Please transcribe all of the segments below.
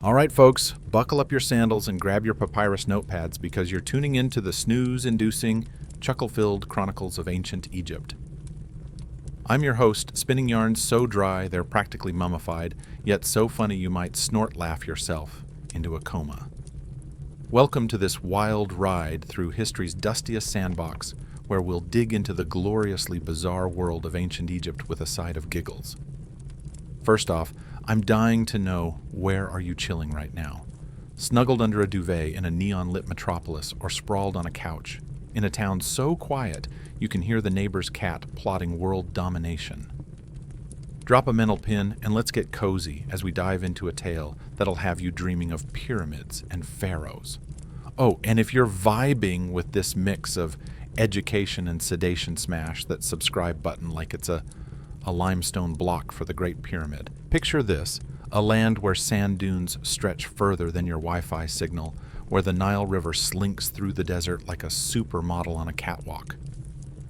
All right, folks, buckle up your sandals and grab your papyrus notepads because you're tuning into the snooze-inducing, chuckle-filled chronicles of ancient Egypt. I'm your host, spinning yarns so dry they're practically mummified, yet so funny you might snort-laugh yourself into a coma. Welcome to this wild ride through history's dustiest sandbox, where we'll dig into the gloriously bizarre world of ancient Egypt with a side of giggles. First off, I'm dying to know, where are you chilling right now? Snuggled under a duvet in a neon-lit metropolis or sprawled on a couch, in a town so quiet you can hear the neighbor's cat plotting world domination. Drop a mental pin and let's get cozy as we dive into a tale that'll have you dreaming of pyramids and pharaohs. Oh, and if you're vibing with this mix of education and sedation, smash that subscribe button like it's a limestone block for the Great Pyramid. Picture this, a land where sand dunes stretch further than your Wi-Fi signal, where the Nile River slinks through the desert like a supermodel on a catwalk.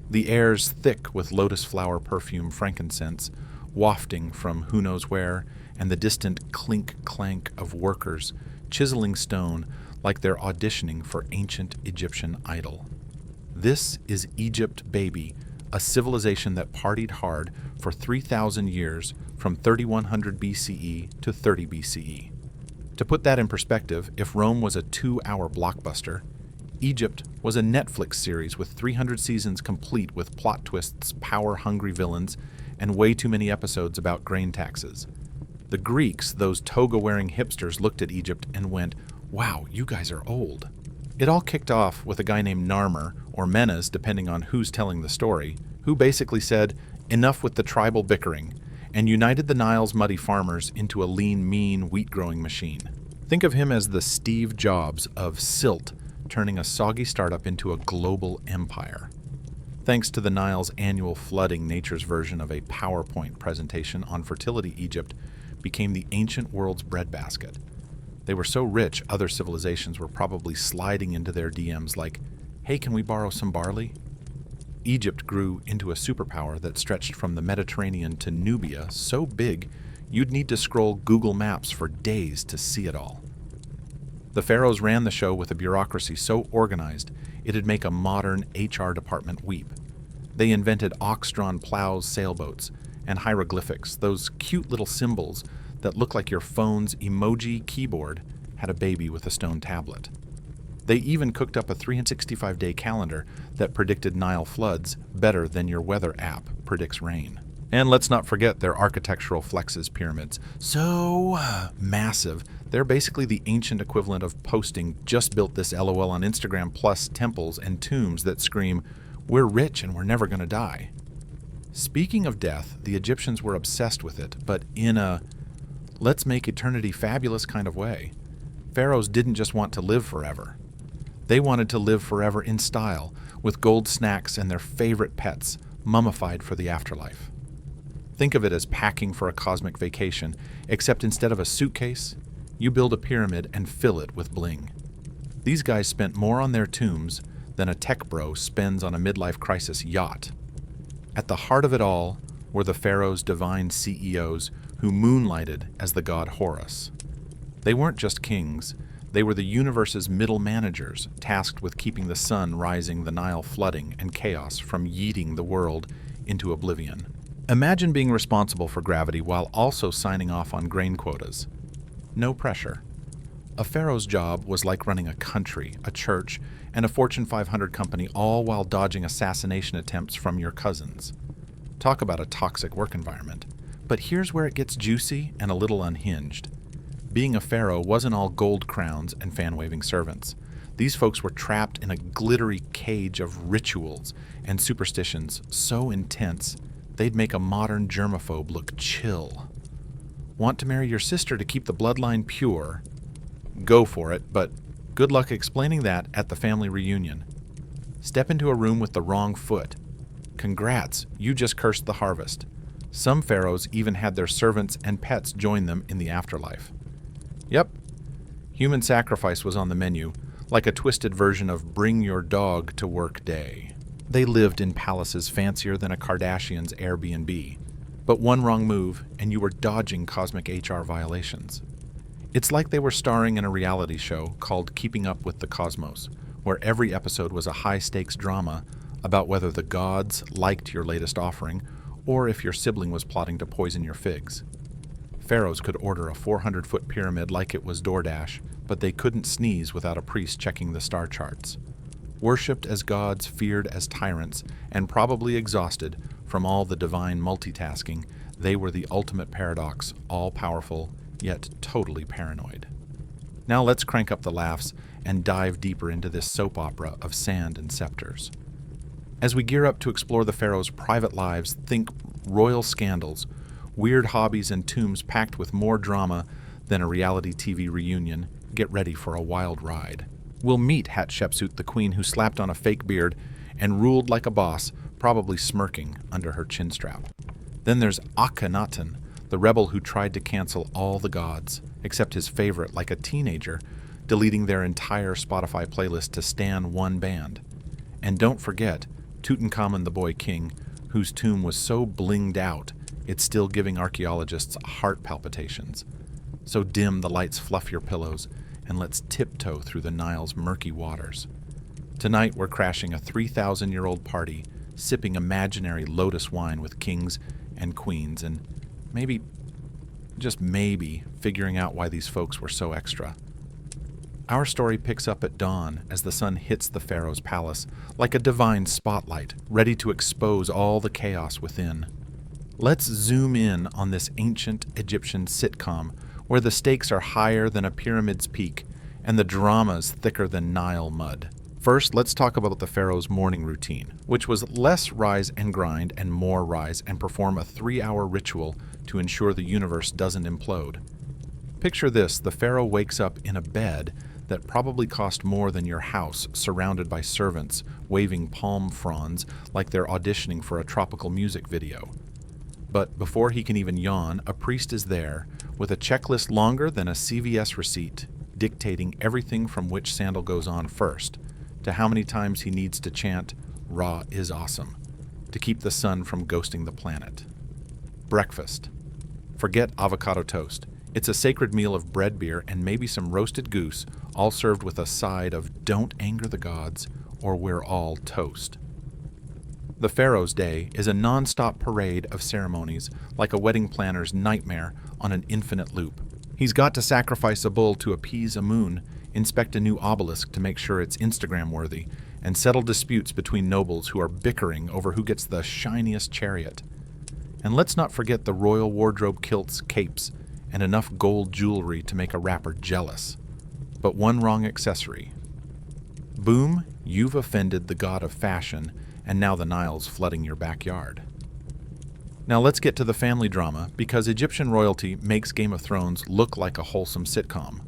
The air's thick with lotus flower perfume frankincense, wafting from who knows where, and the distant clink-clank of workers chiseling stone like they're auditioning for ancient Egyptian idol. This is Egypt, baby, a civilization that partied hard for 3,000 years from 3100 BCE to 30 BCE. To put that in perspective, if Rome was a 2-hour blockbuster, Egypt was a Netflix series with 300 seasons complete with plot twists, power-hungry villains, and way too many episodes about grain taxes. The Greeks, those toga-wearing hipsters, looked at Egypt and went, "Wow, you guys are old." It all kicked off with a guy named Narmer, or Menes, depending on who's telling the story, who basically said, "Enough with the tribal bickering," and united the Nile's muddy farmers into a lean, mean wheat-growing machine. Think of him as the Steve Jobs of silt, turning a soggy startup into a global empire. Thanks to the Nile's annual flooding, nature's version of a PowerPoint presentation on fertility, Egypt became the ancient world's breadbasket. They were so rich, other civilizations were probably sliding into their DMs like, "Hey, can we borrow some barley?" Egypt grew into a superpower that stretched from the Mediterranean to Nubia so big you'd need to scroll Google Maps for days to see it all. The pharaohs ran the show with a bureaucracy so organized it'd make a modern HR department weep. They invented ox-drawn plows, sailboats, and hieroglyphics, those cute little symbols that look like your phone's emoji keyboard had a baby with a stone tablet. They even cooked up a 365-day calendar that predicted Nile floods better than your weather app predicts rain. And let's not forget their architectural flexes pyramids. So massive, they're basically the ancient equivalent of posting "just built this LOL on Instagram" plus temples and tombs that scream, "We're rich and we're never gonna die." Speaking of death, the Egyptians were obsessed with it, but in a let's make eternity fabulous kind of way. Pharaohs didn't just want to live forever. They wanted to live forever in style, with gold snacks and their favorite pets, mummified for the afterlife. Think of it as packing for a cosmic vacation, except instead of a suitcase, you build a pyramid and fill it with bling. These guys spent more on their tombs than a tech bro spends on a midlife crisis yacht. At the heart of it all were the pharaoh's divine CEOs who moonlighted as the god Horus. They weren't just kings, they were the universe's middle managers, tasked with keeping the sun rising, the Nile flooding, and chaos from yeeting the world into oblivion. Imagine being responsible for gravity while also signing off on grain quotas. No pressure. A pharaoh's job was like running a country, a church, and a Fortune 500 company, all while dodging assassination attempts from your cousins. Talk about a toxic work environment. But here's where it gets juicy and a little unhinged. Being a pharaoh wasn't all gold crowns and fan-waving servants. These folks were trapped in a glittery cage of rituals and superstitions so intense they'd make a modern germaphobe look chill. Want to marry your sister to keep the bloodline pure? Go for it, but good luck explaining that at the family reunion. Step into a room with the wrong foot. Congrats, you just cursed the harvest. Some pharaohs even had their servants and pets join them in the afterlife. Yep, human sacrifice was on the menu, like a twisted version of Bring Your Dog to Work Day. They lived in palaces fancier than a Kardashian's Airbnb. But one wrong move, and you were dodging cosmic HR violations. It's like they were starring in a reality show called Keeping Up with the Cosmos, where every episode was a high-stakes drama about whether the gods liked your latest offering or if your sibling was plotting to poison your figs. Pharaohs could order a 400-foot pyramid like it was DoorDash, but they couldn't sneeze without a priest checking the star charts. Worshipped as gods, feared as tyrants, and probably exhausted from all the divine multitasking, they were the ultimate paradox, all-powerful, yet totally paranoid. Now let's crank up the laughs and dive deeper into this soap opera of sand and scepters. As we gear up to explore the pharaohs' private lives, think royal scandals, weird hobbies, and tombs packed with more drama than a reality TV reunion. Get ready for a wild ride. We'll meet Hatshepsut, the queen who slapped on a fake beard and ruled like a boss, probably smirking under her chin strap. Then there's Akhenaten, the rebel who tried to cancel all the gods, except his favorite like a teenager, deleting their entire Spotify playlist to stan one band. And don't forget Tutankhamun the Boy King, whose tomb was so blinged out it's still giving archaeologists heart palpitations. So dim the lights fluff your pillows, and let's tiptoe through the Nile's murky waters. Tonight we're crashing a 3,000-year-old party, sipping imaginary lotus wine with kings and queens, and maybe, just maybe, figuring out why these folks were so extra. Our story picks up at dawn as the sun hits the pharaoh's palace like a divine spotlight, ready to expose all the chaos within. Let's zoom in on this ancient Egyptian sitcom where the stakes are higher than a pyramid's peak and the drama's thicker than Nile mud. First, let's talk about the pharaoh's morning routine, which was less rise and grind and more rise and perform a 3-hour ritual to ensure the universe doesn't implode. Picture this: the pharaoh wakes up in a bed that probably cost more than your house, surrounded by servants waving palm fronds like they're auditioning for a tropical music video. But before he can even yawn, a priest is there with a checklist longer than a CVS receipt, dictating everything from which sandal goes on first, to how many times he needs to chant, "Ra is awesome," to keep the sun from ghosting the planet. Breakfast. Forget avocado toast. It's a sacred meal of bread, beer, and maybe some roasted goose, all served with a side of "Don't anger the gods, or we're all toast." The pharaoh's day is a non-stop parade of ceremonies, like a wedding planner's nightmare on an infinite loop. He's got to sacrifice a bull to appease Amun, inspect a new obelisk to make sure it's Instagram-worthy, and settle disputes between nobles who are bickering over who gets the shiniest chariot. And let's not forget the royal wardrobe, kilts, capes, and enough gold jewelry to make a rapper jealous. But one wrong accessory. Boom, you've offended the god of fashion, and now the Nile's flooding your backyard. Now let's get to the family drama, because Egyptian royalty makes Game of Thrones look like a wholesome sitcom.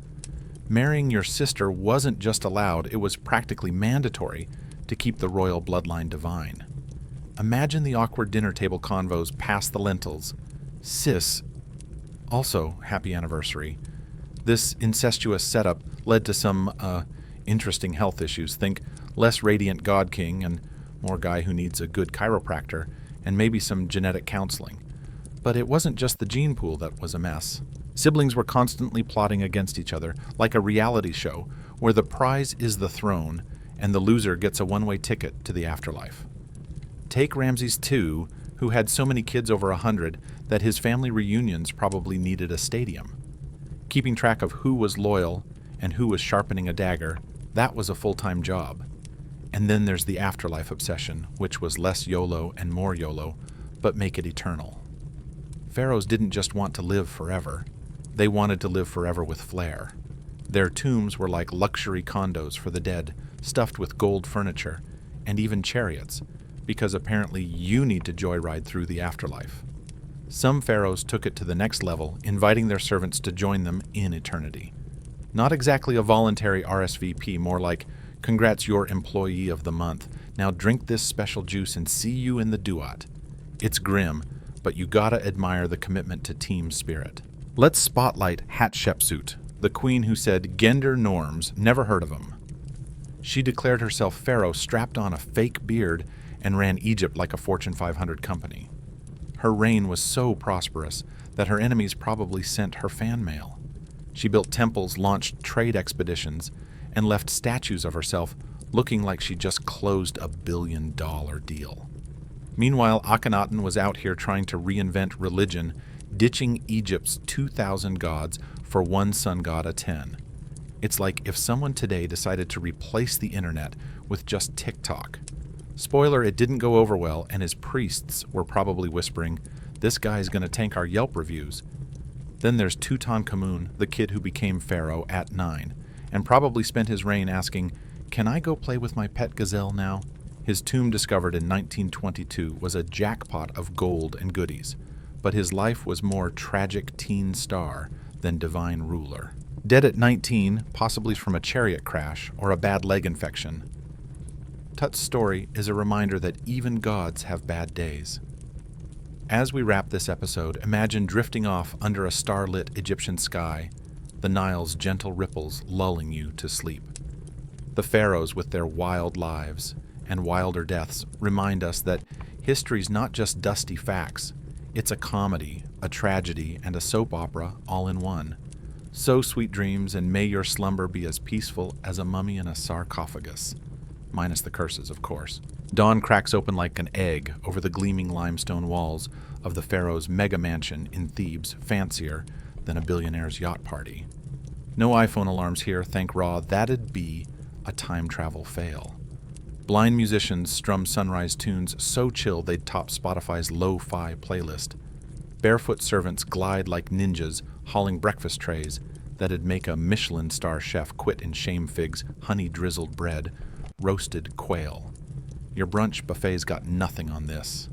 Marrying your sister wasn't just allowed, it was practically mandatory to keep the royal bloodline divine. Imagine the awkward dinner table convos past the lentils. Sis, also happy anniversary. This incestuous setup led to some, interesting health issues. Think less radiant god king and more guy who needs a good chiropractor, and maybe some genetic counseling. But it wasn't just the gene pool that was a mess. Siblings were constantly plotting against each other, like a reality show, where the prize is the throne, and the loser gets a one-way ticket to the afterlife. Take Ramses II, who had so many kids over 100 that his family reunions probably needed a stadium. Keeping track of who was loyal and who was sharpening a dagger, that was a full-time job. And then there's the afterlife obsession, which was less YOLO and more YOLO, but make it eternal. Pharaohs didn't just want to live forever. They wanted to live forever with flair. Their tombs were like luxury condos for the dead, stuffed with gold furniture, and even chariots, because apparently you need to joyride through the afterlife. Some pharaohs took it to the next level, inviting their servants to join them in eternity. Not exactly a voluntary RSVP, more like, "Congrats, you're Employee of the Month. Now drink this special juice and see you in the duat." It's grim, but you gotta admire the commitment to team spirit. Let's spotlight Hatshepsut, the queen who said gender norms, never heard of them. She declared herself pharaoh, strapped on a fake beard, and ran Egypt like a Fortune 500 company. Her reign was so prosperous that her enemies probably sent her fan mail. She built temples, launched trade expeditions, and left statues of herself looking like she just closed a billion-dollar deal. Meanwhile, Akhenaten was out here trying to reinvent religion, ditching Egypt's 2,000 gods for one sun god of 10. It's like if someone today decided to replace the internet with just TikTok. Spoiler, it didn't go over well, and his priests were probably whispering, "This guy's gonna tank our Yelp reviews." Then there's Tutankhamun, the kid who became pharaoh at 9, and probably spent his reign asking, "Can I go play with my pet gazelle now?" His tomb, discovered in 1922, was a jackpot of gold and goodies, but his life was more tragic teen star than divine ruler. Dead at 19, possibly from a chariot crash or a bad leg infection. Tut's story is a reminder that even gods have bad days. As we wrap this episode, imagine drifting off under a starlit Egyptian sky, the Nile's gentle ripples lulling you to sleep. The pharaohs, with their wild lives and wilder deaths, remind us that history's not just dusty facts. It's a comedy, a tragedy, and a soap opera all in one. So sweet dreams, and may your slumber be as peaceful as a mummy in a sarcophagus. Minus the curses, of course. Dawn cracks open like an egg over the gleaming limestone walls of the pharaoh's mega mansion in Thebes, fancier than a billionaire's yacht party. No iPhone alarms here, thank Ra. That'd be a time travel fail. Blind musicians strum sunrise tunes so chill they'd top Spotify's lo-fi playlist. Barefoot servants glide like ninjas, hauling breakfast trays that'd make a Michelin star chef quit in shame figs, honey-drizzled bread, roasted quail. Your brunch buffet's got nothing on this.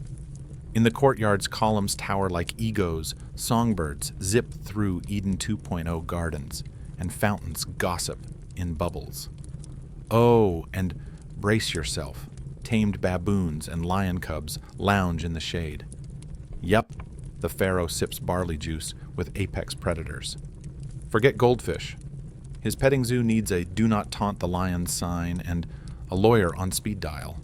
In the courtyards, columns tower like egos, songbirds zip through Eden 2.0 gardens, and fountains gossip in bubbles. Oh, and brace yourself. Tamed baboons and lion cubs lounge in the shade. Yup, the pharaoh sips barley juice with apex predators. Forget goldfish. His petting zoo needs a "do not taunt the lions" sign and a lawyer on speed dial.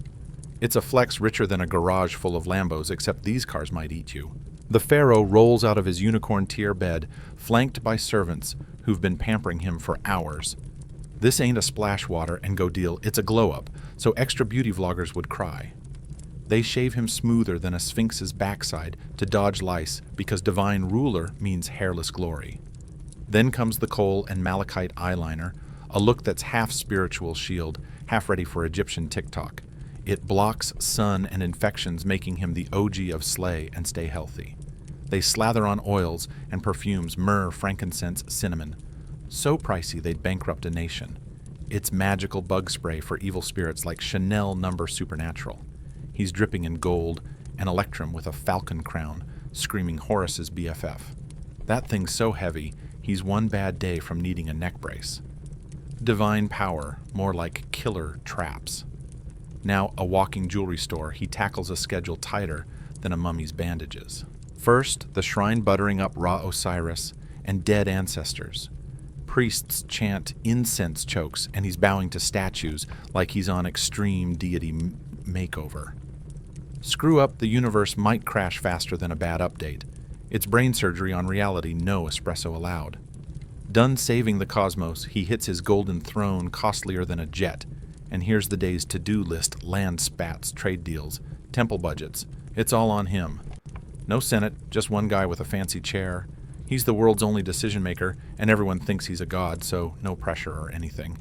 It's a flex richer than a garage full of Lambos, except these cars might eat you. The pharaoh rolls out of his unicorn tier bed, flanked by servants who've been pampering him for hours. This ain't a splash water and go deal, it's a glow-up, so extra beauty vloggers would cry. They shave him smoother than a sphinx's backside to dodge lice because divine ruler means hairless glory. Then comes the kohl and malachite eyeliner, a look that's half spiritual shield, half ready for Egyptian TikTok. It blocks sun and infections, making him the OG of slay and stay healthy. They slather on oils and perfumes, myrrh, frankincense, cinnamon. So pricey they'd bankrupt a nation. It's magical bug spray for evil spirits like Chanel No. Supernatural. He's dripping in gold, an electrum with a falcon crown, screaming Horus's BFF. That thing's so heavy, he's one bad day from needing a neck brace. Divine power, more like killer traps. Now a walking jewelry store, he tackles a schedule tighter than a mummy's bandages. First, the shrine buttering up Ra Osiris and dead ancestors. Priests chant incense chokes, and he's bowing to statues like he's on extreme deity makeover. Screw up, the universe might crash faster than a bad update. It's brain surgery on reality, no espresso allowed. Done saving the cosmos, he hits his golden throne, costlier than a jet. And here's the day's to-do list: land spats, trade deals, temple budgets. It's all on him. No Senate, just one guy with a fancy chair. He's the world's only decision maker, and everyone thinks he's a god, so no pressure or anything.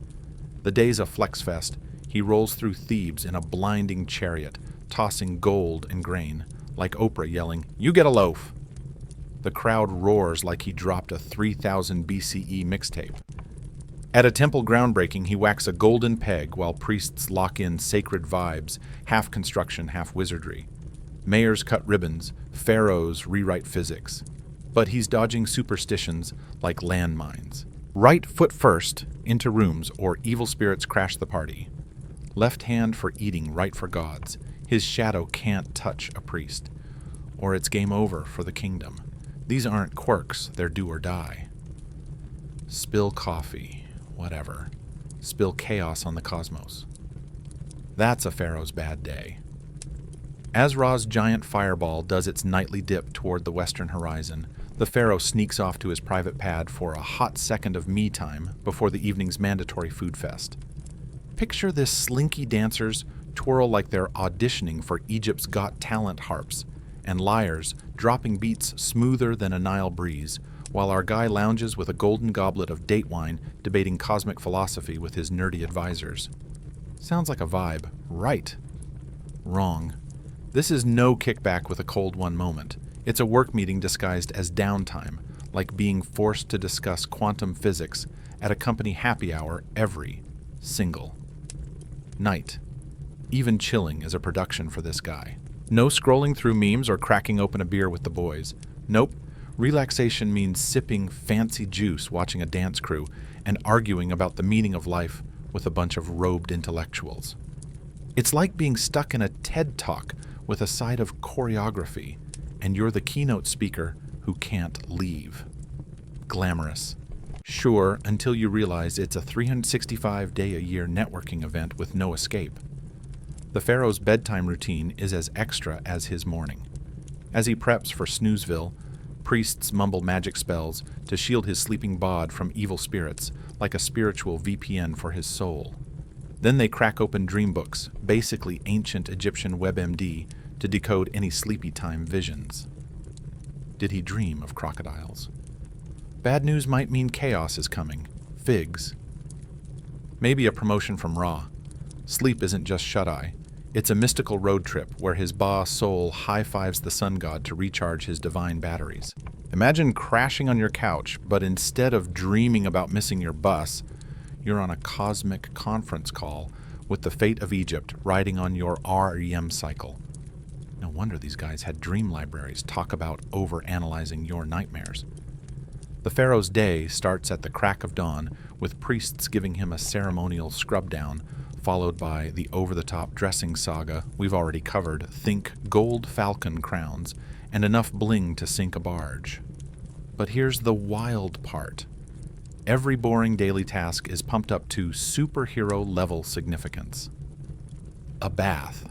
The day's a flex fest. He rolls through Thebes in a blinding chariot, tossing gold and grain, like Oprah yelling, "You get a loaf!" The crowd roars like he dropped a 3000 BCE mixtape. At a temple groundbreaking, he whacks a golden peg while priests lock in sacred vibes, half construction, half wizardry. Mayors cut ribbons, pharaohs rewrite physics. But he's dodging superstitions like landmines. Right foot first into rooms, or evil spirits crash the party. Left hand for eating, right for gods. His shadow can't touch a priest. Or it's game over for the kingdom. These aren't quirks, they're do or die. Spill coffee, whatever. Spill chaos on the cosmos. That's a pharaoh's bad day. As Ra's giant fireball does its nightly dip toward the western horizon, The pharaoh sneaks off to his private pad for a hot second of me time before the evening's mandatory food fest. Picture this slinky dancers twirl like they're auditioning for Egypt's Got Talent harps, and liars dropping beats smoother than a Nile breeze, while our guy lounges with a golden goblet of date wine debating cosmic philosophy with his nerdy advisors. Sounds like a vibe, right? Wrong. This is no kickback with a cold one moment. It's a work meeting disguised as downtime, like being forced to discuss quantum physics at a company happy hour every single night. Even chilling is a production for this guy. No scrolling through memes or cracking open a beer with the boys. Nope. Relaxation means sipping fancy juice, watching a dance crew, and arguing about the meaning of life with a bunch of robed intellectuals. It's like being stuck in a TED Talk with a side of choreography, and you're the keynote speaker who can't leave. Glamorous. Sure, until you realize it's a 365-day-a-year networking event with no escape. The pharaoh's bedtime routine is as extra as his morning. As he preps for Snoozeville, priests mumble magic spells to shield his sleeping bod from evil spirits, like a spiritual VPN for his soul. Then they crack open dream books, basically ancient Egyptian WebMD, to decode any sleepy time visions. Did he dream of crocodiles? Bad news might mean chaos is coming. Figs. Maybe a promotion from Ra. Sleep isn't just shut-eye. It's a mystical road trip where his Ba soul high-fives the sun god to recharge his divine batteries. Imagine crashing on your couch, but instead of dreaming about missing your bus, you're on a cosmic conference call with the fate of Egypt riding on your REM cycle. No wonder these guys had dream libraries talk about over-analyzing your nightmares. The pharaoh's day starts at the crack of dawn, with priests giving him a ceremonial scrub-down, followed by the over-the-top dressing saga we've already covered. Think gold falcon crowns and enough bling to sink a barge. But here's the wild part. Every boring daily task is pumped up to superhero-level significance. A bath.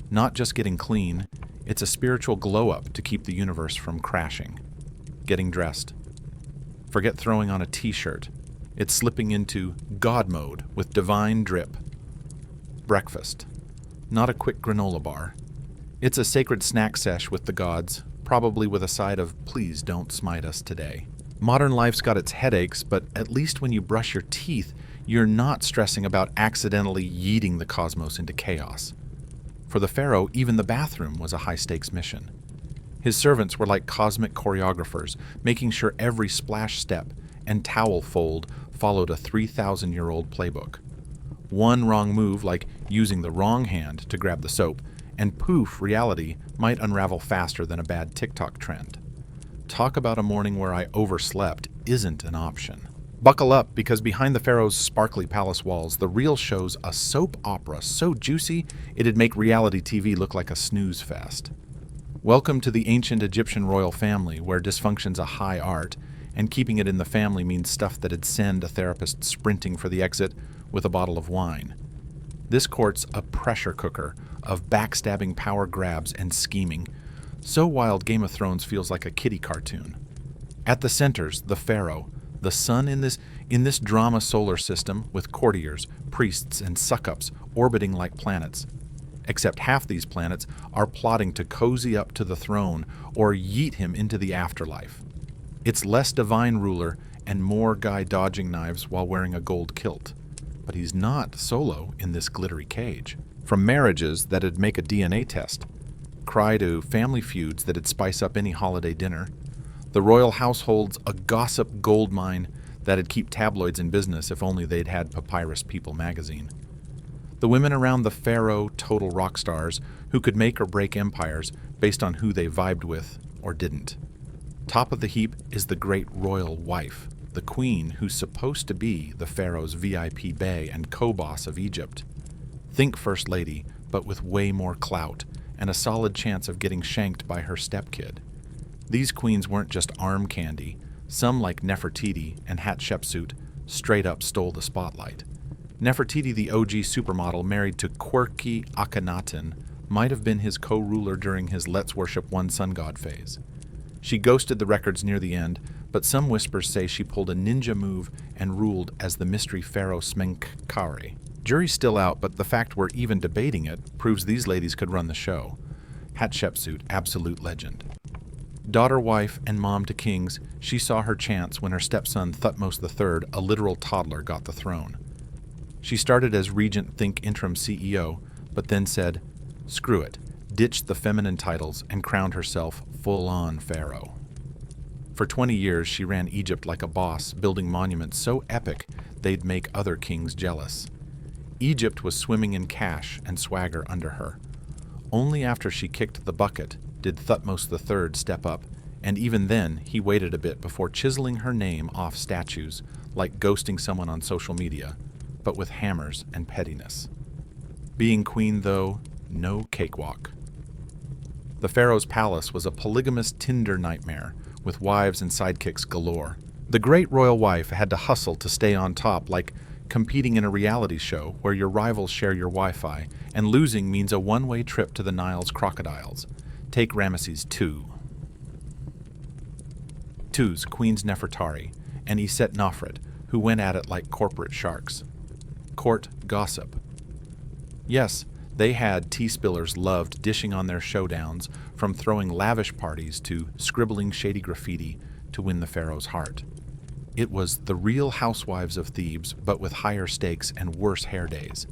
Not just getting clean, it's a spiritual glow-up to keep the universe from crashing. Getting dressed. Forget throwing on a t-shirt. It's slipping into God mode with divine drip. Breakfast. Not a quick granola bar. It's a sacred snack sesh with the gods, probably with a side of please don't smite us today. Modern life's got its headaches, but at least when you brush your teeth, you're not stressing about accidentally yeeting the cosmos into chaos. For the pharaoh, even the bathroom was a high-stakes mission. His servants were like cosmic choreographers, making sure every splash step and towel fold followed a 3,000-year-old playbook. One wrong move, like using the wrong hand to grab the soap, and poof, reality might unravel faster than a bad TikTok trend. Talk about a morning where I overslept isn't an option. Buckle up, because behind the pharaoh's sparkly palace walls, the real show's a soap opera so juicy it'd make reality TV look like a snooze fest. Welcome to the ancient Egyptian royal family, where dysfunction's a high art, and keeping it in the family means stuff that'd send a therapist sprinting for the exit with a bottle of wine. This court's a pressure cooker of backstabbing power grabs and scheming. So wild, Game of Thrones feels like a kiddie cartoon. At the center's the pharaoh, the sun in this drama solar system, with courtiers, priests, and suck-ups orbiting like planets. Except half these planets are plotting to cozy up to the throne or yeet him into the afterlife. It's less divine ruler and more guy dodging knives while wearing a gold kilt. But he's not solo in this glittery cage. From marriages that'd make a DNA test, cry to family feuds that'd spice up any holiday dinner, the royal household's a gossip goldmine that'd keep tabloids in business if only they'd had Papyrus People magazine. The women around the pharaoh, total rock stars who could make or break empires based on who they vibed with or didn't. Top of the heap is the great royal wife, the queen who's supposed to be the pharaoh's VIP bae and co-boss of Egypt. Think first lady, but with way more clout and a solid chance of getting shanked by her stepkid. These queens weren't just arm candy. Some, like Nefertiti and Hatshepsut, straight up stole the spotlight. Nefertiti, the OG supermodel married to quirky Akhenaten, might have been his co-ruler during his let's worship one sun god phase. She ghosted the records near the end, but some whispers say she pulled a ninja move and ruled as the mystery Pharaoh Smenkhkare. Jury's still out, but the fact we're even debating it proves these ladies could run the show. Hatshepsut, absolute legend. Daughter, wife, and mom to kings, she saw her chance when her stepson Thutmose III, a literal toddler, got the throne. She started as Regent Think interim CEO, but then said, screw it, ditched the feminine titles and crowned herself full-on pharaoh. For 20 years, she ran Egypt like a boss, building monuments so epic they'd make other kings jealous. Egypt was swimming in cash and swagger under her. Only after she kicked the bucket did Thutmose III step up, and even then he waited a bit before chiseling her name off statues, like ghosting someone on social media, but with hammers and pettiness. Being queen, though, no cakewalk. The pharaoh's palace was a polygamous Tinder nightmare, with wives and sidekicks galore. The great royal wife had to hustle to stay on top, like competing in a reality show where your rivals share your Wi-Fi, and losing means a one-way trip to the Nile's crocodiles. Take Ramesses II. II's Queen's Nefertari, and Iset Nofret, who went at it like corporate sharks. Court gossip. Yes, they had tea-spillers loved dishing on their showdowns, from throwing lavish parties to scribbling shady graffiti to win the pharaoh's heart. It was the real housewives of Thebes, but with higher stakes and worse hair days.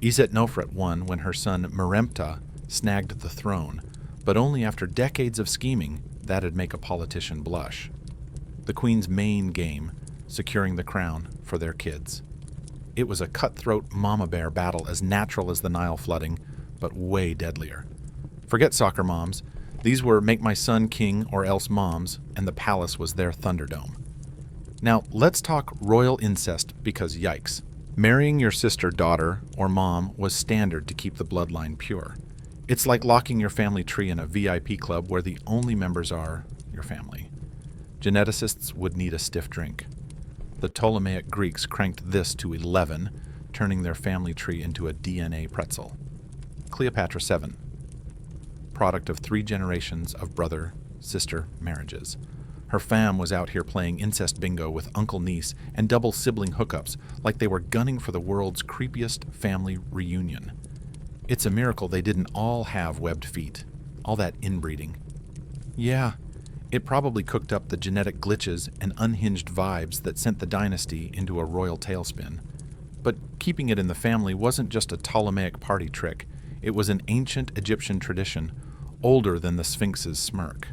Iset Nofret won when her son Meremptah snagged the throne, but only after decades of scheming that'd make a politician blush. The queen's main game, securing the crown for their kids. It was a cutthroat mama bear battle as natural as the Nile flooding, but way deadlier. Forget soccer moms. These were make my son king or else moms, and the palace was their Thunderdome. Now, let's talk royal incest, because yikes. Marrying your sister, daughter, or mom was standard to keep the bloodline pure. It's like locking your family tree in a VIP club where the only members are your family. Geneticists would need a stiff drink. The Ptolemaic Greeks cranked this to 11, turning their family tree into a DNA pretzel. Cleopatra VII. Product of 3 generations of brother-sister marriages. Her fam was out here playing incest bingo with uncle-niece and double sibling hookups like they were gunning for the world's creepiest family reunion. It's a miracle they didn't all have webbed feet. All that inbreeding. Yeah, it probably cooked up the genetic glitches and unhinged vibes that sent the dynasty into a royal tailspin. But keeping it in the family wasn't just a Ptolemaic party trick. It was an ancient Egyptian tradition, older than the Sphinx's smirk.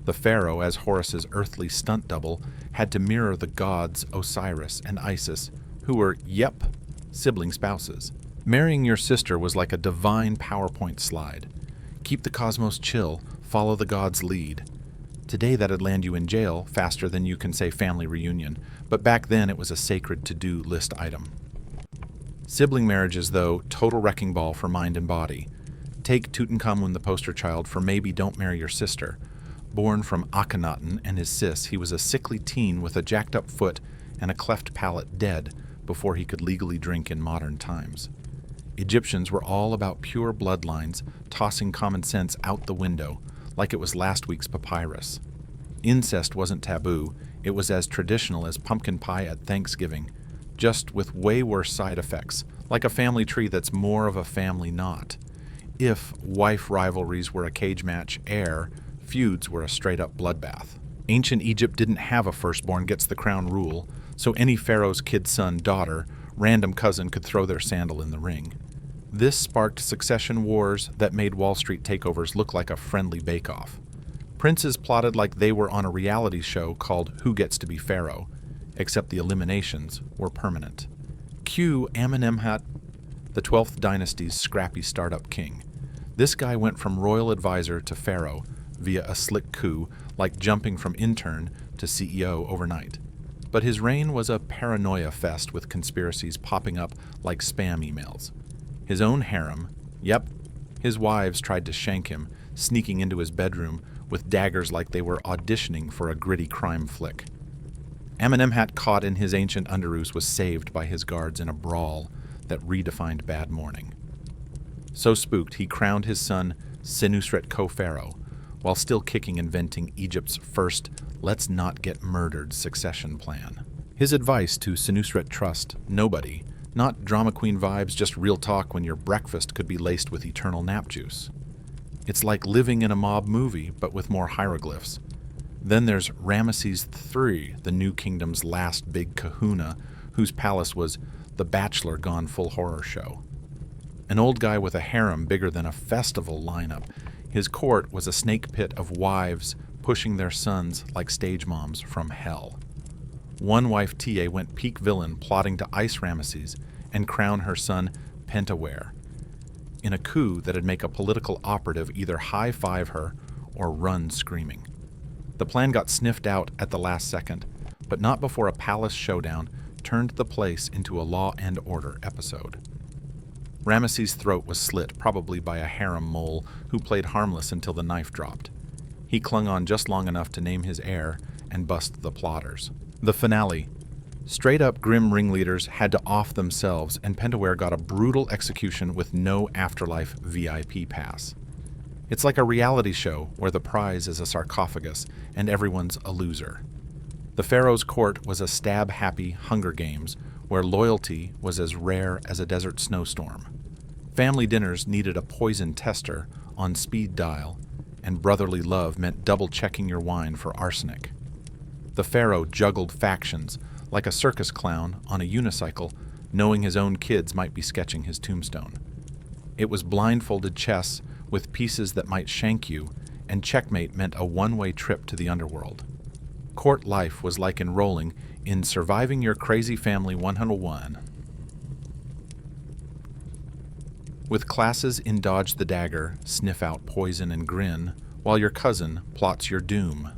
The pharaoh, as Horus's earthly stunt double, had to mirror the gods Osiris and Isis, who were, sibling spouses. Marrying your sister was like a divine PowerPoint slide. Keep the cosmos chill, follow the gods' lead. Today that'd land you in jail faster than you can say family reunion, but back then it was a sacred to-do list item. Sibling marriages, though, total wrecking ball for mind and body. Take Tutankhamun the poster child for maybe don't marry your sister. Born from Akhenaten and his sis, he was a sickly teen with a jacked-up foot and a cleft palate dead before he could legally drink in modern times. Egyptians were all about pure bloodlines, tossing common sense out the window, like it was last week's papyrus. Incest wasn't taboo, it was as traditional as pumpkin pie at Thanksgiving, just with way worse side effects, like a family tree that's more of a family knot. If wife rivalries were a cage match feuds were a straight-up bloodbath. Ancient Egypt didn't have a firstborn gets the crown rule, so any pharaoh's kid son, daughter, random cousin could throw their sandal in the ring. This sparked succession wars that made Wall Street takeovers look like a friendly bake-off. Princes plotted like they were on a reality show called Who Gets to be Pharaoh, except the eliminations were permanent. Cue Amenemhat, the 12th dynasty's scrappy startup king. This guy went from royal advisor to pharaoh via a slick coup, like jumping from intern to CEO overnight. But his reign was a paranoia fest with conspiracies popping up like spam emails. His own harem, his wives tried to shank him, sneaking into his bedroom with daggers like they were auditioning for a gritty crime flick. Amenemhat, caught in his ancient underoos, was saved by his guards in a brawl that redefined bad morning. So spooked, he crowned his son Senusret co-pharaoh, while still kicking inventing Egypt's first let's not get murdered succession plan. His advice to Senusret Trust, nobody, not drama queen vibes, just real talk when your breakfast could be laced with eternal nap juice. It's like living in a mob movie, but with more hieroglyphs. Then there's Ramesses III, the New Kingdom's last big kahuna, whose palace was the Bachelor gone full horror show. An old guy with a harem bigger than a festival lineup. His court was a snake pit of wives pushing their sons like stage moms from hell. One wife, Ta, went peak villain, plotting to ice Ramesses and crown her son Pentaware in a coup that'd make a political operative either high-five her or run screaming. The plan got sniffed out at the last second, but not before a palace showdown turned the place into a Law and Order episode. Ramesses' throat was slit, probably by a harem mole who played harmless until the knife dropped. He clung on just long enough to name his heir and bust the plotters. The finale. Straight-up grim ringleaders had to off themselves, and Pentaware got a brutal execution with no afterlife VIP pass. It's like a reality show where the prize is a sarcophagus and everyone's a loser. The Pharaoh's court was a stab-happy Hunger Games where loyalty was as rare as a desert snowstorm. Family dinners needed a poison tester on speed dial, and brotherly love meant double-checking your wine for arsenic. The Pharaoh juggled factions like a circus clown on a unicycle, knowing his own kids might be sketching his tombstone. It was blindfolded chess with pieces that might shank you, and checkmate meant a one-way trip to the underworld. Court life was like enrolling in Surviving Your Crazy Family 101. With classes in Dodge the Dagger, Sniff Out Poison, and Grin, while your cousin plots your doom.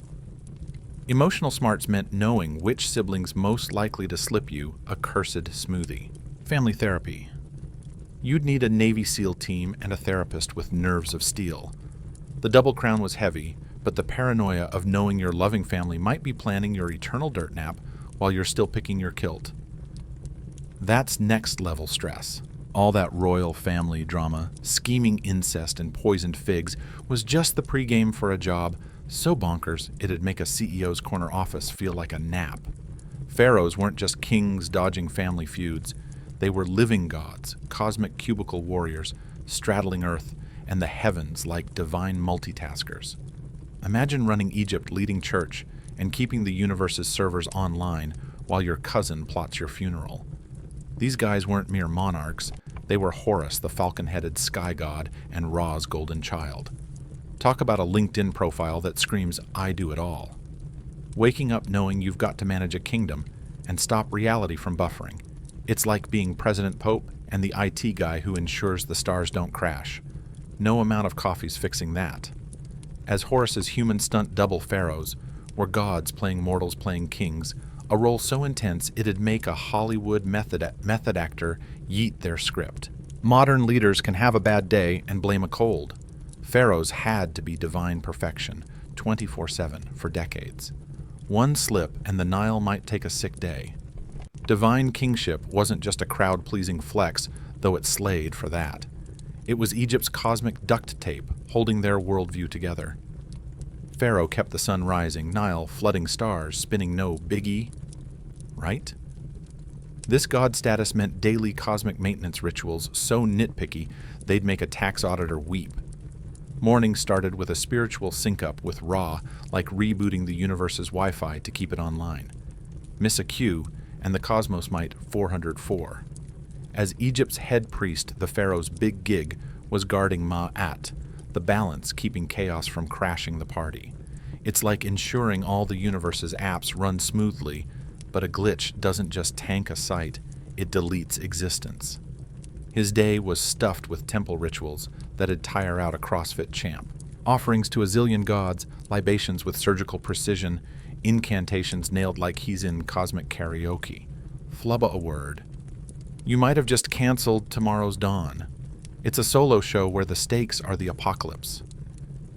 Emotional smarts meant knowing which sibling's most likely to slip you a cursed smoothie. Family therapy. You'd need a Navy SEAL team and a therapist with nerves of steel. The double crown was heavy, but the paranoia of knowing your loving family might be planning your eternal dirt nap while you're still picking your kilt. That's next-level stress. All that royal family drama, scheming incest, and poisoned figs was just the pregame for a job so bonkers it'd make a CEO's corner office feel like a nap. Pharaohs weren't just kings dodging family feuds. They were living gods, cosmic cubicle warriors, straddling Earth and the heavens like divine multitaskers. Imagine running Egypt, leading church, and keeping the universe's servers online while your cousin plots your funeral. These guys weren't mere monarchs. They were Horus, the falcon-headed sky god, and Ra's golden child. Talk about a LinkedIn profile that screams, I do it all. Waking up knowing you've got to manage a kingdom and stop reality from buffering. It's like being President Pope and the IT guy who ensures the stars don't crash. No amount of coffee's fixing that. As Horus's human stunt double Pharaohs were gods playing mortals playing kings, a role so intense it'd make a Hollywood method actor yeet their script. Modern leaders can have a bad day and blame a cold. Pharaohs had to be divine perfection, 24/7 for decades. One slip and the Nile might take a sick day. Divine kingship wasn't just a crowd-pleasing flex, though it slayed for that. It was Egypt's cosmic duct tape holding their worldview together. Pharaoh kept the sun rising, Nile flooding stars, spinning no biggie, right? This god status meant daily cosmic maintenance rituals so nitpicky they'd make a tax auditor weep. Morning started with a spiritual sync-up with Ra, like rebooting the universe's Wi-Fi to keep it online. Miss a Q, and the cosmos might 404. As Egypt's head priest, the pharaoh's big gig was guarding Ma'at, the balance keeping chaos from crashing the party. It's like ensuring all the universe's apps run smoothly, but a glitch doesn't just tank a site, it deletes existence. His day was stuffed with temple rituals that'd tire out a CrossFit champ. Offerings to a zillion gods, libations with surgical precision, incantations nailed like he's in cosmic karaoke. Flubba a word. You might have just canceled tomorrow's dawn. It's a solo show where the stakes are the apocalypse.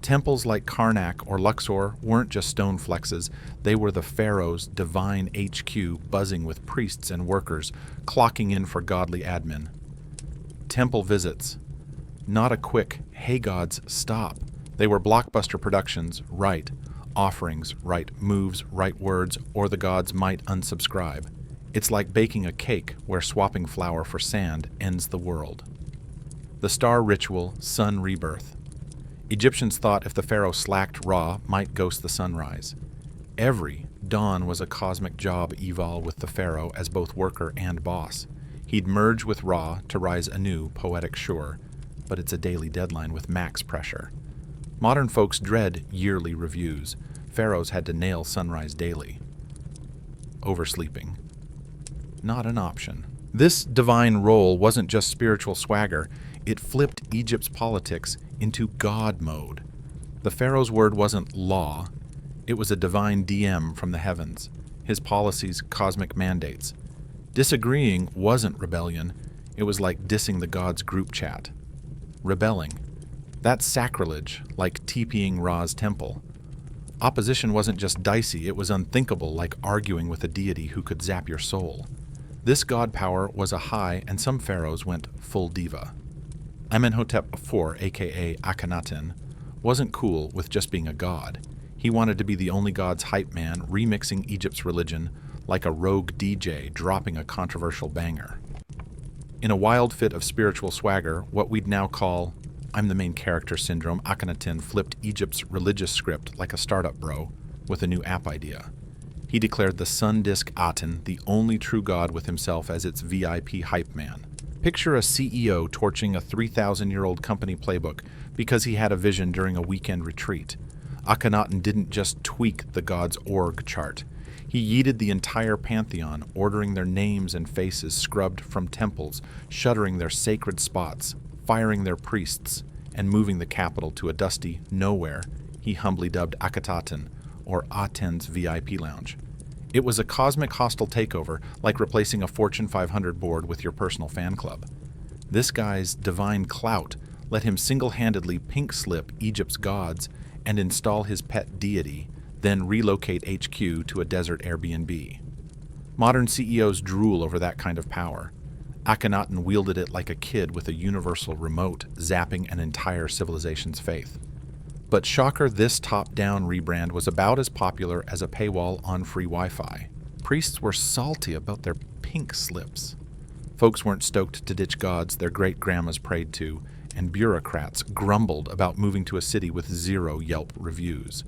Temples like Karnak or Luxor weren't just stone flexes, they were the pharaoh's divine HQ buzzing with priests and workers, clocking in for godly admin. Temple visits. Not a quick, hey gods, stop. They were blockbuster productions, right offerings, right moves, right words, or the gods might unsubscribe. It's like baking a cake where swapping flour for sand ends the world. The star ritual, sun rebirth. Egyptians thought if the pharaoh slacked Ra, might ghost the sunrise. Every dawn was a cosmic job eval with the pharaoh as both worker and boss. He'd merge with Ra to rise anew, poetic sure, but it's a daily deadline with max pressure. Modern folks dread yearly reviews. Pharaohs had to nail sunrise daily. Oversleeping. Not an option. This divine role wasn't just spiritual swagger, it flipped Egypt's politics into God mode. The pharaoh's word wasn't law, it was a divine DM from the heavens, his policies cosmic mandates. Disagreeing wasn't rebellion, it was like dissing the gods' group chat. Rebelling. That's sacrilege, like TPing Ra's temple. Opposition wasn't just dicey, it was unthinkable, like arguing with a deity who could zap your soul. This god power was a high, and some pharaohs went full diva. Amenhotep IV, aka Akhenaten, wasn't cool with just being a god. He wanted to be the only god's hype man, remixing Egypt's religion like a rogue DJ dropping a controversial banger. In a wild fit of spiritual swagger, what we'd now call I'm the main character syndrome, Akhenaten flipped Egypt's religious script like a startup bro with a new app idea. He declared the sun disk Aten the only true god with himself as its VIP hype man. Picture a CEO torching a 3,000-year-old company playbook because he had a vision during a weekend retreat. Akhenaten didn't just tweak the god's org chart. He yeeted the entire pantheon, ordering their names and faces scrubbed from temples, shuttering their sacred spots, firing their priests, and moving the capital to a dusty nowhere he humbly dubbed Akhetaten, or Aten's VIP lounge. It was a cosmic hostile takeover, like replacing a Fortune 500 board with your personal fan club. This guy's divine clout let him single-handedly pink slip Egypt's gods and install his pet deity, then relocate HQ to a desert Airbnb. Modern CEOs drool over that kind of power. Akhenaten wielded it like a kid with a universal remote, zapping an entire civilization's faith. But shocker, this top-down rebrand was about as popular as a paywall on free Wi-Fi. Priests were salty about their pink slips. Folks weren't stoked to ditch gods their great-grandmas prayed to, and bureaucrats grumbled about moving to a city with 0 Yelp reviews.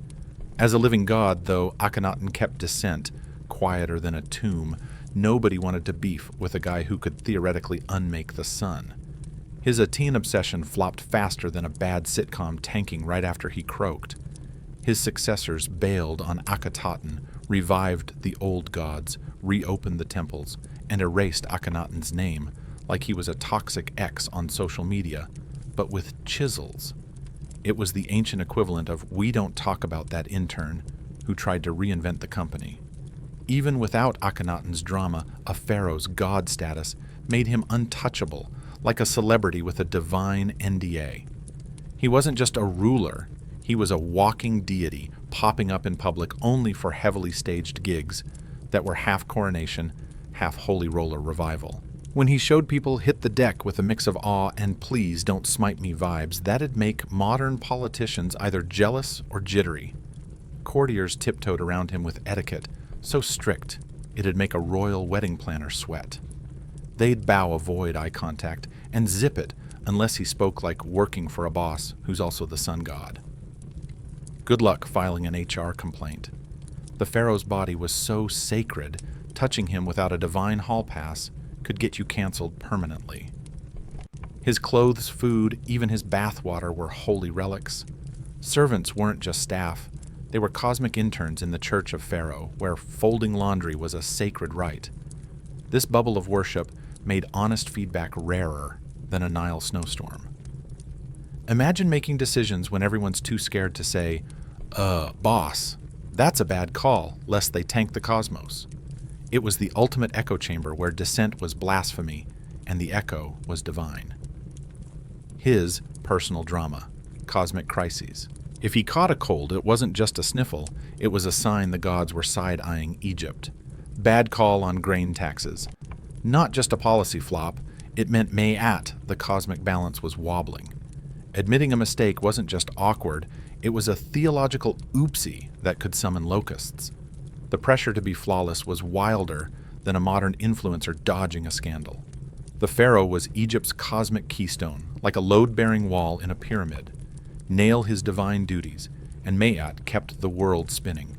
As a living god, though, Akhenaten kept dissent, quieter than a tomb. Nobody wanted to beef with a guy who could theoretically unmake the sun. His Aten obsession flopped faster than a bad sitcom tanking right after he croaked. His successors bailed on Akhetaten, revived the old gods, reopened the temples, and erased Akhenaten's name like he was a toxic ex on social media, but with chisels. It was the ancient equivalent of "we don't talk about that intern" who tried to reinvent the company. Even without Akhenaten's drama, a pharaoh's god status made him untouchable, like a celebrity with a divine NDA. He wasn't just a ruler, he was a walking deity, popping up in public only for heavily staged gigs that were half coronation, half holy roller revival. When he showed people hit the deck with a mix of awe and please don't smite me vibes, that'd make modern politicians either jealous or jittery. Courtiers tiptoed around him with etiquette, so strict it'd make a royal wedding planner sweat. They'd bow, avoid eye contact, and zip it unless he spoke like working for a boss who's also the sun god. Good luck filing an HR complaint. The pharaoh's body was so sacred, touching him without a divine hall pass could get you canceled permanently. His clothes, food, even his bathwater were holy relics. Servants weren't just staff. They were cosmic interns in the Church of Pharaoh, where folding laundry was a sacred rite. This bubble of worship made honest feedback rarer than a Nile snowstorm. Imagine making decisions when everyone's too scared to say, boss, that's a bad call, lest they tank the cosmos. It was the ultimate echo chamber where dissent was blasphemy and the echo was divine. His personal drama, cosmic crises. If he caught a cold, it wasn't just a sniffle, it was a sign the gods were side-eyeing Egypt. Bad call on grain taxes. Not just a policy flop, it meant the cosmic balance was wobbling. Admitting a mistake wasn't just awkward, It was a theological oopsie that could summon locusts. The pressure to be flawless was wilder than a modern influencer dodging a scandal. The pharaoh was Egypt's cosmic keystone, like a load-bearing wall in a pyramid. Nail his divine duties, and Mayat kept the world spinning.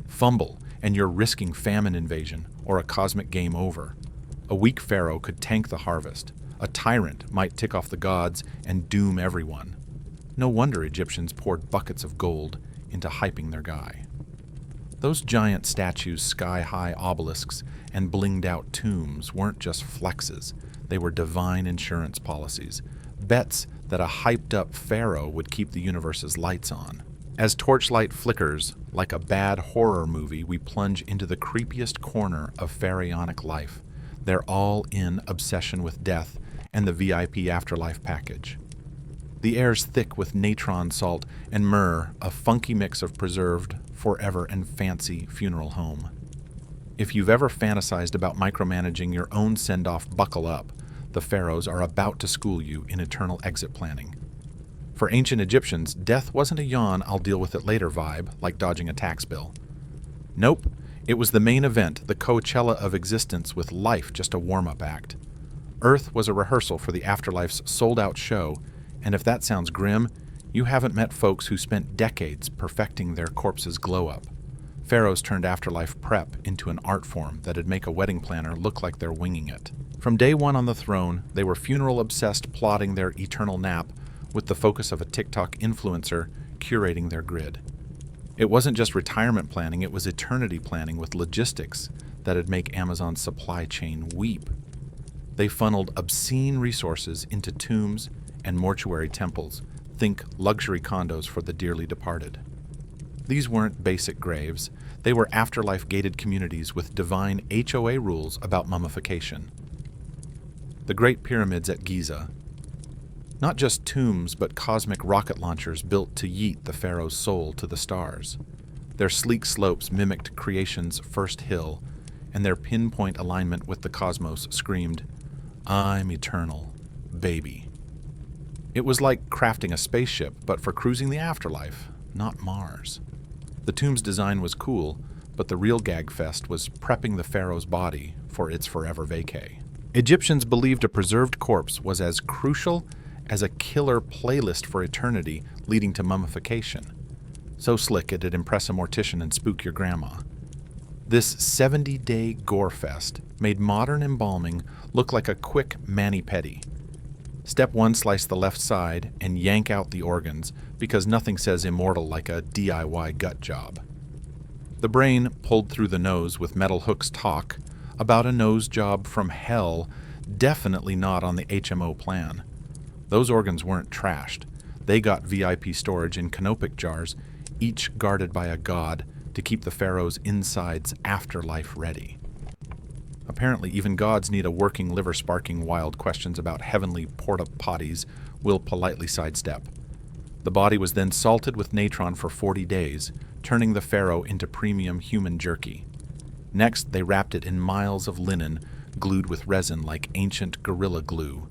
Fumble, and you're risking famine invasion or a cosmic game over. A weak pharaoh could tank the harvest. A tyrant might tick off the gods and doom everyone. No wonder Egyptians poured buckets of gold into hyping their guy. Those giant statues, sky-high obelisks, and blinged-out tombs weren't just flexes. They were divine insurance policies, bets that a hyped-up pharaoh would keep the universe's lights on. As torchlight flickers, like a bad horror movie, we plunge into the creepiest corner of pharaonic life, their all-in obsession with death and the VIP afterlife package. The air's thick with natron salt and myrrh, a funky mix of preserved, forever, and fancy funeral home. If you've ever fantasized about micromanaging your own send-off, buckle up. The pharaohs are about to school you in eternal exit planning. For ancient Egyptians, death wasn't a yawn, I'll deal with it later vibe, like dodging a tax bill. Nope, it was the main event, the Coachella of existence, with life just a warm-up act. Earth was a rehearsal for the afterlife's sold-out show, and if that sounds grim, you haven't met folks who spent decades perfecting their corpses' glow-up. Pharaohs turned afterlife prep into an art form that'd make a wedding planner look like they're winging it. From day one on the throne, they were funeral-obsessed, plotting their eternal nap with the focus of a TikTok influencer curating their grid. It wasn't just retirement planning, it was eternity planning with logistics that'd make Amazon's supply chain weep. They funneled obscene resources into tombs and mortuary temples. Think luxury condos for the dearly departed. These weren't basic graves. They were afterlife-gated communities with divine HOA rules about mummification. The Great Pyramids at Giza. Not just tombs, but cosmic rocket launchers built to yeet the pharaoh's soul to the stars. Their sleek slopes mimicked creation's first hill, and their pinpoint alignment with the cosmos screamed, "I'm eternal, baby." It was like crafting a spaceship, but for cruising the afterlife, not Mars. The tomb's design was cool, but the real gag fest was prepping the pharaoh's body for its forever vacay. Egyptians believed a preserved corpse was as crucial as a killer playlist for eternity, leading to mummification. So slick it'd impress a mortician and spook your grandma. This 70-day gore fest made modern embalming look like a quick mani-pedi. Step 1, slice the left side and yank out the organs, because nothing says immortal like a DIY gut job. The brain pulled through the nose with metal hooks talk about a nose job from hell, definitely not on the HMO plan. Those organs weren't trashed. They got VIP storage in canopic jars, each guarded by a god to keep the pharaoh's insides afterlife ready. Apparently, even gods need a working liver. Sparking wild questions about heavenly porta-potties will politely sidestep. The body was then salted with natron for 40 days, turning the pharaoh into premium human jerky. Next, they wrapped it in miles of linen, glued with resin like ancient gorilla glue.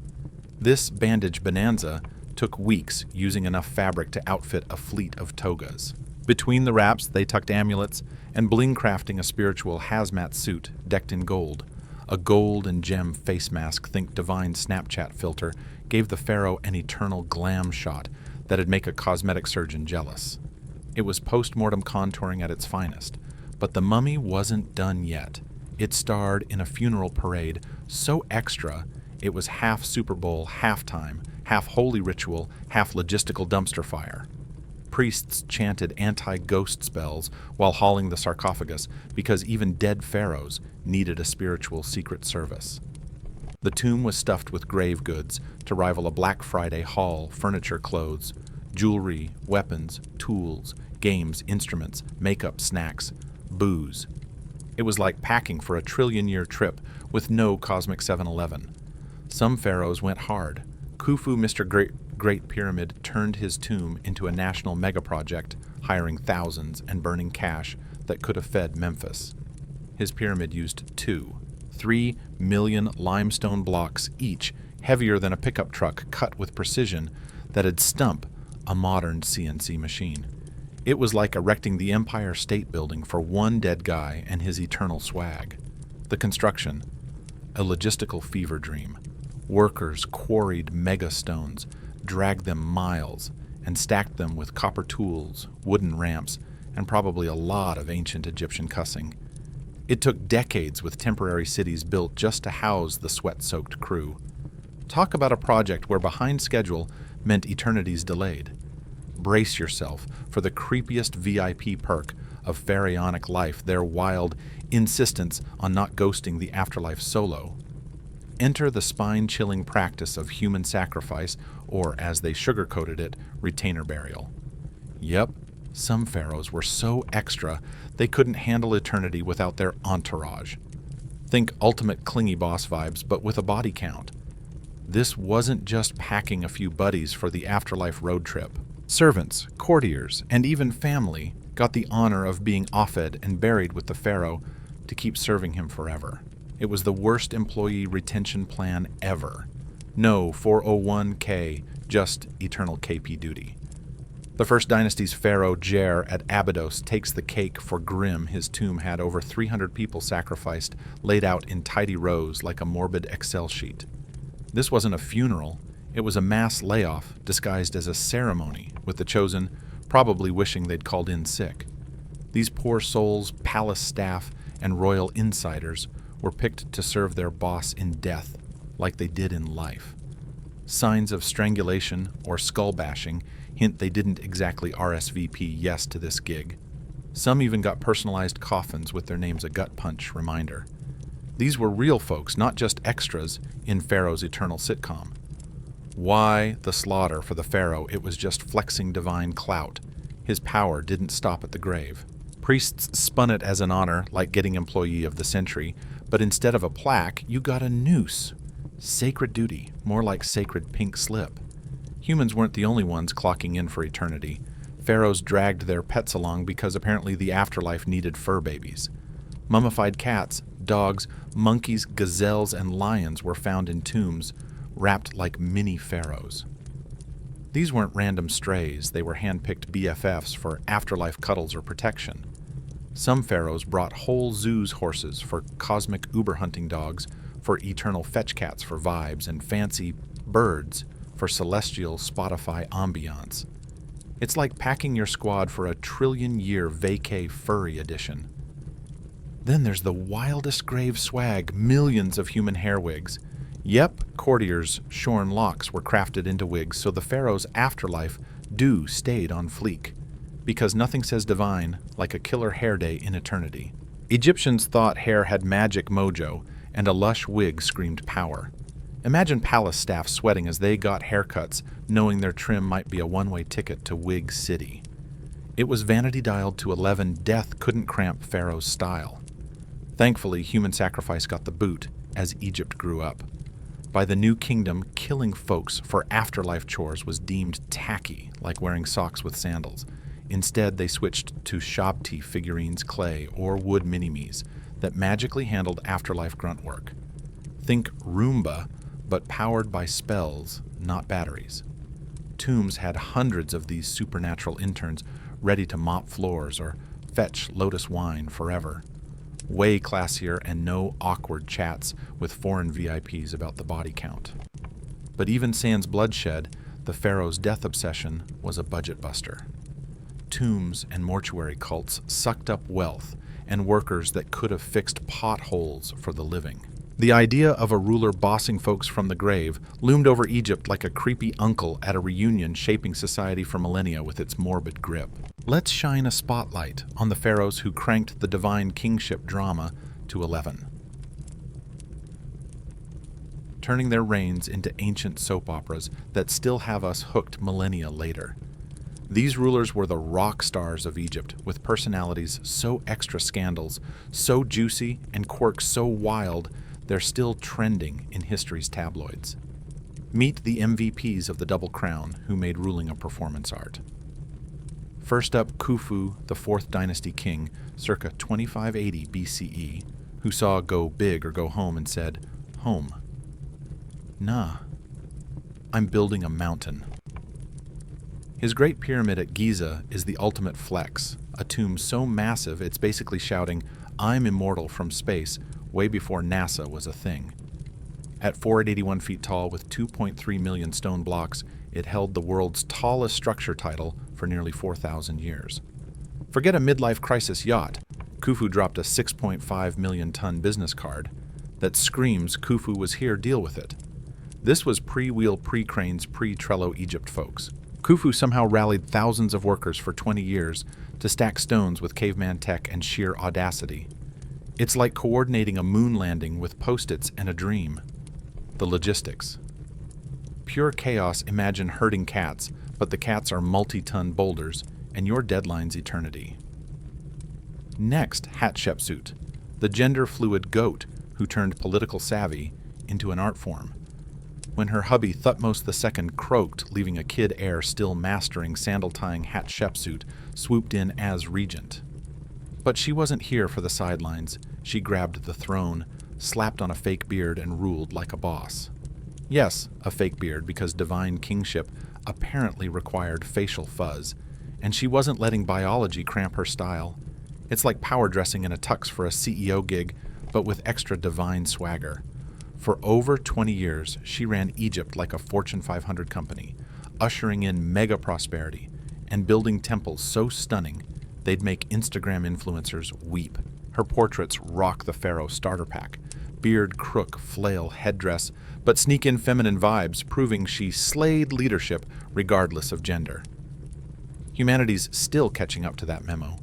This bandage bonanza took weeks, using enough fabric to outfit a fleet of togas. Between the wraps, they tucked amulets and bling-crafting a spiritual hazmat suit decked in gold. A gold and gem face mask, think divine Snapchat filter, gave the pharaoh an eternal glam shot that'd make a cosmetic surgeon jealous. It was post-mortem contouring at its finest, but the mummy wasn't done yet. It starred in a funeral parade so extra it was half Super Bowl halftime, half holy ritual, half logistical dumpster fire. Priests chanted anti-ghost spells while hauling the sarcophagus because even dead pharaohs needed a spiritual secret service. The tomb was stuffed with grave goods to rival a Black Friday haul, furniture, clothes, jewelry, weapons, tools, games, instruments, makeup, snacks, booze. It was like packing for a trillion-year trip with no cosmic 7-Eleven. Some pharaohs went hard. Khufu, Mr. Great Pyramid, turned his tomb into a national mega-project, hiring thousands and burning cash that could have fed Memphis. His pyramid used 3 million limestone blocks each, heavier than a pickup truck, cut with precision that'd stump a modern CNC machine. It was like erecting the Empire State Building for one dead guy and his eternal swag. The construction, a logistical fever dream. Workers quarried megastones, dragged them miles, and stacked them with copper tools, wooden ramps, and probably a lot of ancient Egyptian cussing. It took decades with temporary cities built just to house the sweat-soaked crew. Talk about a project where behind schedule meant eternities delayed. Brace yourself for the creepiest VIP perk of pharaonic life, their wild insistence on not ghosting the afterlife solo. Enter the spine-chilling practice of human sacrifice, or as they sugar-coated it, retainer burial. Yep, some pharaohs were so extra they couldn't handle eternity without their entourage. Think ultimate clingy boss vibes, but with a body count. This wasn't just packing a few buddies for the afterlife road trip. Servants, courtiers, and even family got the honor of being offed and buried with the pharaoh to keep serving him forever. It was the worst employee retention plan ever. No 401k, just eternal KP duty. The First Dynasty's Pharaoh Jer at Abydos takes the cake for grim. His tomb had over 300 people sacrificed, laid out in tidy rows like a morbid Excel sheet. This wasn't a funeral, it was a mass layoff disguised as a ceremony, with the chosen probably wishing they'd called in sick. These poor souls, palace staff, and royal insiders were picked to serve their boss in death, like they did in life. Signs of strangulation or skull bashing hint they didn't exactly RSVP yes to this gig. Some even got personalized coffins with their names a gut punch reminder. These were real folks, not just extras in Pharaoh's eternal sitcom. Why the slaughter for the pharaoh? It was just flexing divine clout. His power didn't stop at the grave. Priests spun it as an honor, like getting Employee of the Century, but instead of a plaque, you got a noose. Sacred duty, more like sacred pink slip. Humans weren't the only ones clocking in for eternity. Pharaohs dragged their pets along because apparently the afterlife needed fur babies. Mummified cats, dogs, monkeys, gazelles, and lions were found in tombs, wrapped like mini pharaohs. These weren't random strays, they were hand-picked BFFs for afterlife cuddles or protection. Some pharaohs brought whole zoos horses for cosmic Uber hunting dogs, for eternal fetch cats for vibes, and fancy birds for celestial Spotify ambiance. It's like packing your squad for a trillion-year vacay furry edition. Then there's the wildest grave swag, millions of human hair wigs. Yep, courtiers' shorn locks were crafted into wigs, so the pharaoh's afterlife dew stayed on fleek, because nothing says divine like a killer hair day in eternity. Egyptians thought hair had magic mojo, and a lush wig screamed power. Imagine palace staff sweating as they got haircuts, knowing their trim might be a one-way ticket to Wig City. It was vanity dialed to 11. Death couldn't cramp Pharaoh's style. Thankfully, human sacrifice got the boot as Egypt grew up. By the new kingdom, killing folks for afterlife chores was deemed tacky, like wearing socks with sandals. Instead, they switched to Shabti figurines, clay, or wood mini-me's that magically handled afterlife grunt work. Think Roomba, but powered by spells, not batteries. Tombs had hundreds of these supernatural interns ready to mop floors or fetch lotus wine forever. Way classier and no awkward chats with foreign VIPs about the body count. But even sans bloodshed, the pharaoh's death obsession was a budget buster. Tombs and mortuary cults sucked up wealth and workers that could have fixed potholes for the living. The idea of a ruler bossing folks from the grave loomed over Egypt like a creepy uncle at a reunion, shaping society for millennia with its morbid grip. Let's shine a spotlight on the pharaohs who cranked the divine kingship drama to 11, turning their reigns into ancient soap operas that still have us hooked millennia later. These rulers were the rock stars of Egypt, with personalities so extra scandals, so juicy, and quirks so wild, they're still trending in history's tabloids. Meet the MVPs of the Double Crown who made ruling a performance art. First up, Khufu, the 4th dynasty king, circa 2580 BCE, who saw go big or go home and said, "Home. Nah, I'm building a mountain." His Great Pyramid at Giza is the ultimate flex, a tomb so massive it's basically shouting, "I'm immortal" from space, way before NASA was a thing. At 481 feet tall with 2.3 million stone blocks, it held the world's tallest structure title for nearly 4,000 years. Forget a midlife crisis yacht. Khufu dropped a 6.5 million ton business card that screams Khufu was here, deal with it. This was pre-wheel, pre-cranes, pre-Trello Egypt, folks. Khufu somehow rallied thousands of workers for 20 years to stack stones with caveman tech and sheer audacity. It's like coordinating a moon landing with Post-its and a dream. The logistics. Pure chaos. Imagine herding cats, but the cats are multi-ton boulders, and your deadline's eternity. Next, Hatshepsut, the gender-fluid goat who turned political savvy into an art form. When her hubby Thutmose II croaked, leaving a kid heir still mastering sandal-tying Hatshepsut swooped in as regent. But she wasn't here for the sidelines. She grabbed the throne, slapped on a fake beard, and ruled like a boss. Yes, a fake beard, because divine kingship apparently required facial fuzz, and she wasn't letting biology cramp her style. It's like power dressing in a tux for a CEO gig, but with extra divine swagger. For over 20 years, she ran Egypt like a Fortune 500 company, ushering in mega prosperity and building temples so stunning they'd make Instagram influencers weep. Her portraits rock the Pharaoh starter pack, beard, crook, flail, headdress, but sneak in feminine vibes, proving she slayed leadership regardless of gender. Humanity's still catching up to that memo.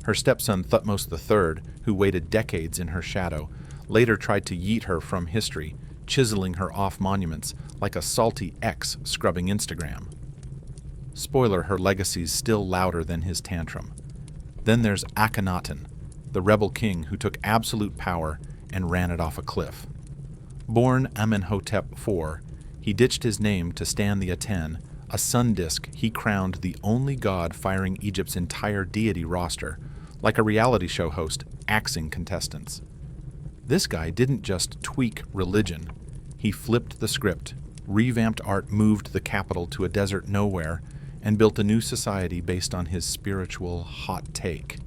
Her stepson Thutmose III, who waited decades in her shadow, later tried to yeet her from history, chiseling her off monuments like a salty ex scrubbing Instagram. Spoiler, her legacy's still louder than his tantrum. Then there's Akhenaten, the rebel king who took absolute power and ran it off a cliff. Born Amenhotep IV, he ditched his name to stand the Aten, a sun disk he crowned the only god firing Egypt's entire deity roster, like a reality show host axing contestants. This guy didn't just tweak religion. He flipped the script, revamped art, moved the capital to a desert nowhere, and built a new society based on his spiritual hot take.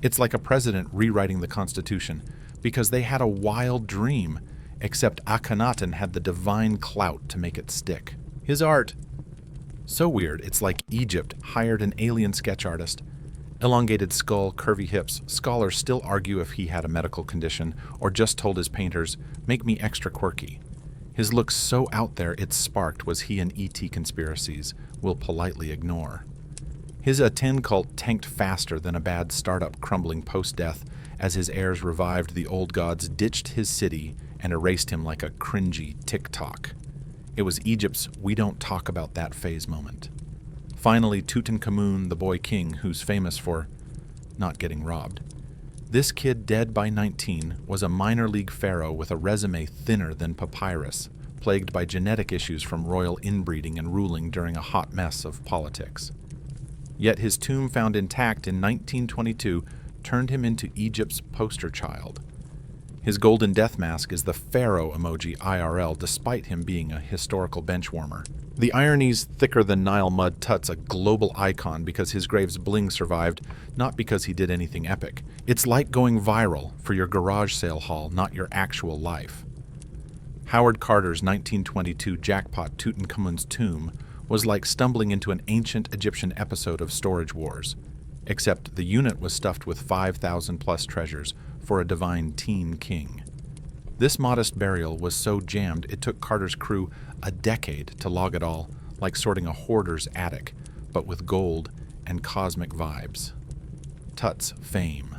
It's like a president rewriting the Constitution, because they had a wild dream, except Akhenaten had the divine clout to make it stick. His art, so weird, it's like Egypt hired an alien sketch artist. Elongated skull, curvy hips. Scholars still argue if he had a medical condition or just told his painters, "Make me extra quirky." His look so out there it sparked was he and ET conspiracies we'll politely ignore. His Aten cult tanked faster than a bad startup crumbling post-death as his heirs revived the old gods, ditched his city, and erased him like a cringy TikTok. It was Egypt's "we don't talk about that" phase moment. Finally, Tutankhamun, the boy king, who's famous for not getting robbed. This kid, dead by 19, was a minor league pharaoh with a resume thinner than papyrus, plagued by genetic issues from royal inbreeding and ruling during a hot mess of politics. Yet his tomb, found intact in 1922, turned him into Egypt's poster child. His golden death mask is the pharaoh emoji IRL, despite him being a historical benchwarmer. The irony's thicker than Nile mud. Tut's a global icon because his grave's bling survived, not because he did anything epic. It's like going viral for your garage sale haul, not your actual life. Howard Carter's 1922 jackpot Tutankhamun's tomb was like stumbling into an ancient Egyptian episode of Storage Wars, except the unit was stuffed with 5,000 plus treasures for a divine teen king. This modest burial was so jammed it took Carter's crew a decade to log it all, like sorting a hoarder's attic, but with gold and cosmic vibes. Tut's fame.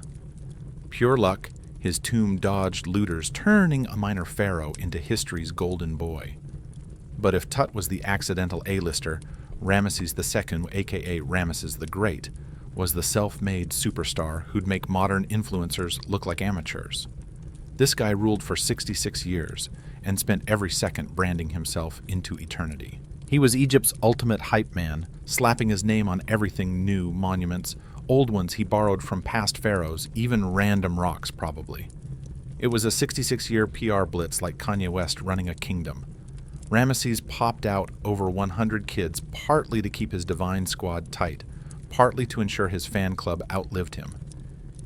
Pure luck, his tomb dodged looters, turning a minor pharaoh into history's golden boy. But if Tut was the accidental A-lister, Ramesses II, aka Ramesses the Great, was the self-made superstar who'd make modern influencers look like amateurs. This guy ruled for 66 years and spent every second branding himself into eternity. He was Egypt's ultimate hype man, slapping his name on everything new, monuments, old ones he borrowed from past pharaohs, even random rocks probably. It was a 66-year PR blitz like Kanye West running a kingdom. Ramesses popped out over 100 kids, partly to keep his divine squad tight, partly to ensure his fan club outlived him.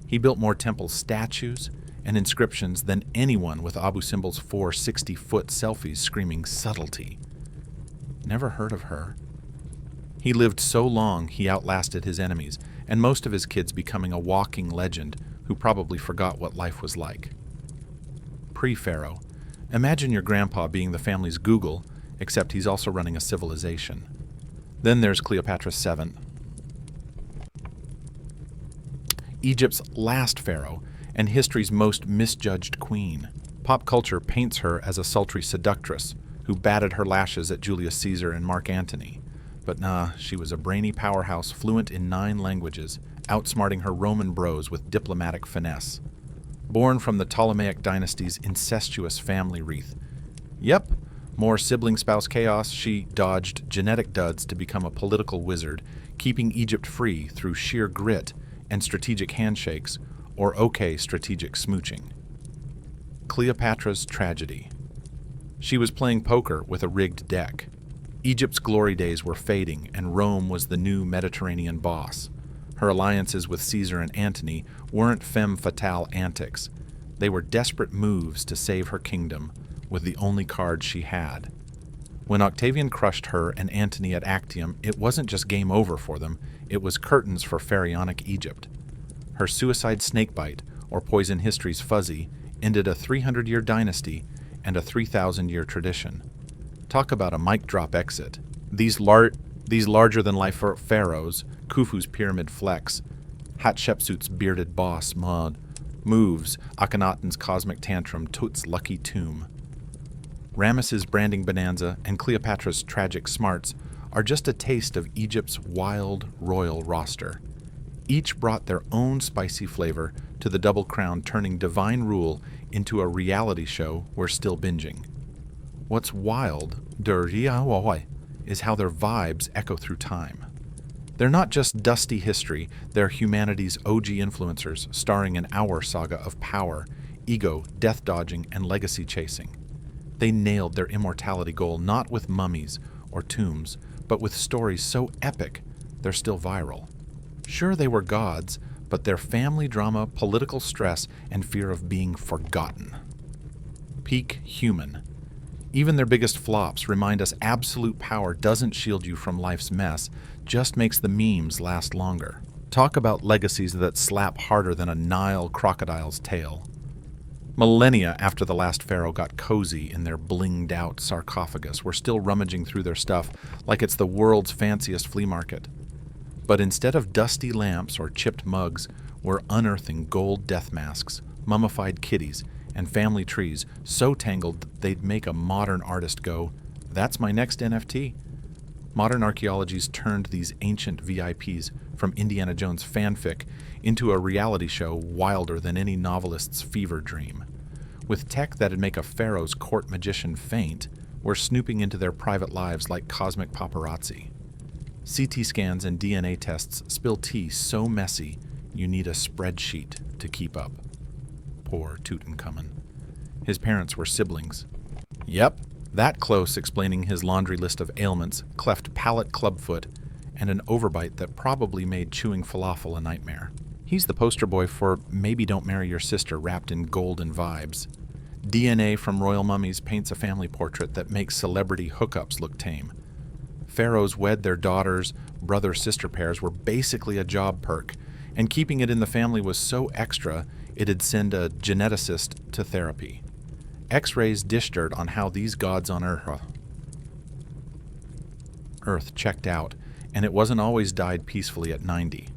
He built more temple statues and inscriptions than anyone, with Abu Simbel's 4 60-foot selfies screaming subtlety. Never heard of her. He lived so long he outlasted his enemies, and most of his kids becoming a walking legend who probably forgot what life was like. Pre-Pharaoh. Imagine your grandpa being the family's Google, except he's also running a civilization. Then there's Cleopatra VII, Egypt's last pharaoh and history's most misjudged queen. Pop culture paints her as a sultry seductress who batted her lashes at Julius Caesar and Mark Antony. But nah, she was a brainy powerhouse fluent in 9 languages, outsmarting her Roman bros with diplomatic finesse. Born from the Ptolemaic dynasty's incestuous family wreath. Yep, more sibling spouse chaos, she dodged genetic duds to become a political wizard, keeping Egypt free through sheer grit and strategic handshakes, or okay strategic smooching. Cleopatra's tragedy. She was playing poker with a rigged deck. Egypt's glory days were fading, and Rome was the new Mediterranean boss. Her alliances with Caesar and Antony weren't femme fatale antics. They were desperate moves to save her kingdom, with the only card she had. When Octavian crushed her and Antony at Actium, it wasn't just game over for them, it was curtains for pharaonic Egypt. Her suicide snakebite, or poison history's fuzzy, ended a 300-year dynasty and a 3,000-year tradition. Talk about a mic drop exit. These larger-than-life pharaohs, Khufu's pyramid flex, Hatshepsut's bearded boss Mod, moves, Akhenaten's cosmic tantrum, Tut's lucky tomb. Ramesses' branding bonanza and Cleopatra's tragic smarts are just a taste of Egypt's wild royal roster. Each brought their own spicy flavor to the Double Crown, turning divine rule into a reality show we're still binging. What's wild, is how their vibes echo through time. They're not just dusty history, they're humanity's OG influencers, starring in our saga of power, ego, death dodging, and legacy chasing. They nailed their immortality goal not with mummies or tombs, but with stories so epic they're still viral. Sure, they were gods, but their family drama, political stress, and fear of being forgotten. Peak human. Even their biggest flops remind us absolute power doesn't shield you from life's mess, just makes the memes last longer. Talk about legacies that slap harder than a Nile crocodile's tail. Millennia after the last pharaoh got cozy in their blinged-out sarcophagus, we're still rummaging through their stuff like it's the world's fanciest flea market. But instead of dusty lamps or chipped mugs, we're unearthing gold death masks, mummified kitties, and family trees so tangled they'd make a modern artist go, "That's my next NFT." Modern archaeology's turned these ancient VIPs from Indiana Jones fanfic into a reality show wilder than any novelist's fever dream. With tech that'd make a pharaoh's court magician faint, we're snooping into their private lives like cosmic paparazzi. CT scans and DNA tests spill tea so messy you need a spreadsheet to keep up. Poor Tutankhamun. His parents were siblings. Yep, that close, explaining his laundry list of ailments, cleft palate clubfoot, and an overbite that probably made chewing falafel a nightmare. He's the poster boy for maybe don't marry your sister wrapped in golden vibes. DNA from royal mummies paints a family portrait that makes celebrity hookups look tame. Pharaohs wed their daughters, brother-sister pairs were basically a job perk, and keeping it in the family was so extra it'd send a geneticist to therapy. X-rays dish dirt on how these gods on Earth checked out, and it wasn't always died peacefully at 90.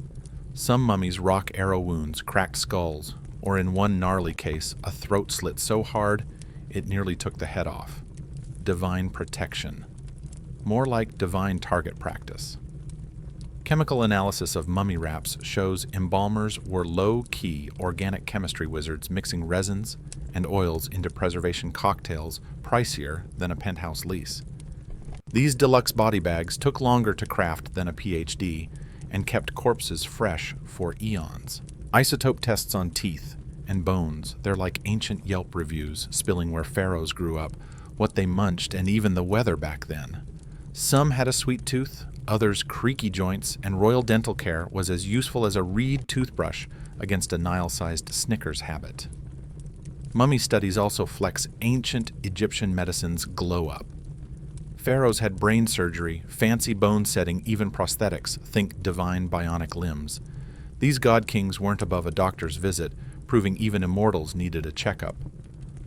Some mummies rock arrow wounds, cracked skulls, or in one gnarly case, a throat slit so hard it nearly took the head off. Divine protection. More like divine target practice. Chemical analysis of mummy wraps shows embalmers were low-key organic chemistry wizards mixing resins and oils into preservation cocktails pricier than a penthouse lease. These deluxe body bags took longer to craft than a PhD and kept corpses fresh for eons. Isotope tests on teeth and bones, they're like ancient Yelp reviews spilling where pharaohs grew up, what they munched, and even the weather back then. Some had a sweet tooth, others creaky joints, and royal dental care was as useful as a reed toothbrush against a Nile-sized Snickers habit. Mummy studies also flex ancient Egyptian medicine's glow-up. Pharaohs had brain surgery, fancy bone setting, even prosthetics, think divine bionic limbs. These god kings weren't above a doctor's visit, proving even immortals needed a checkup.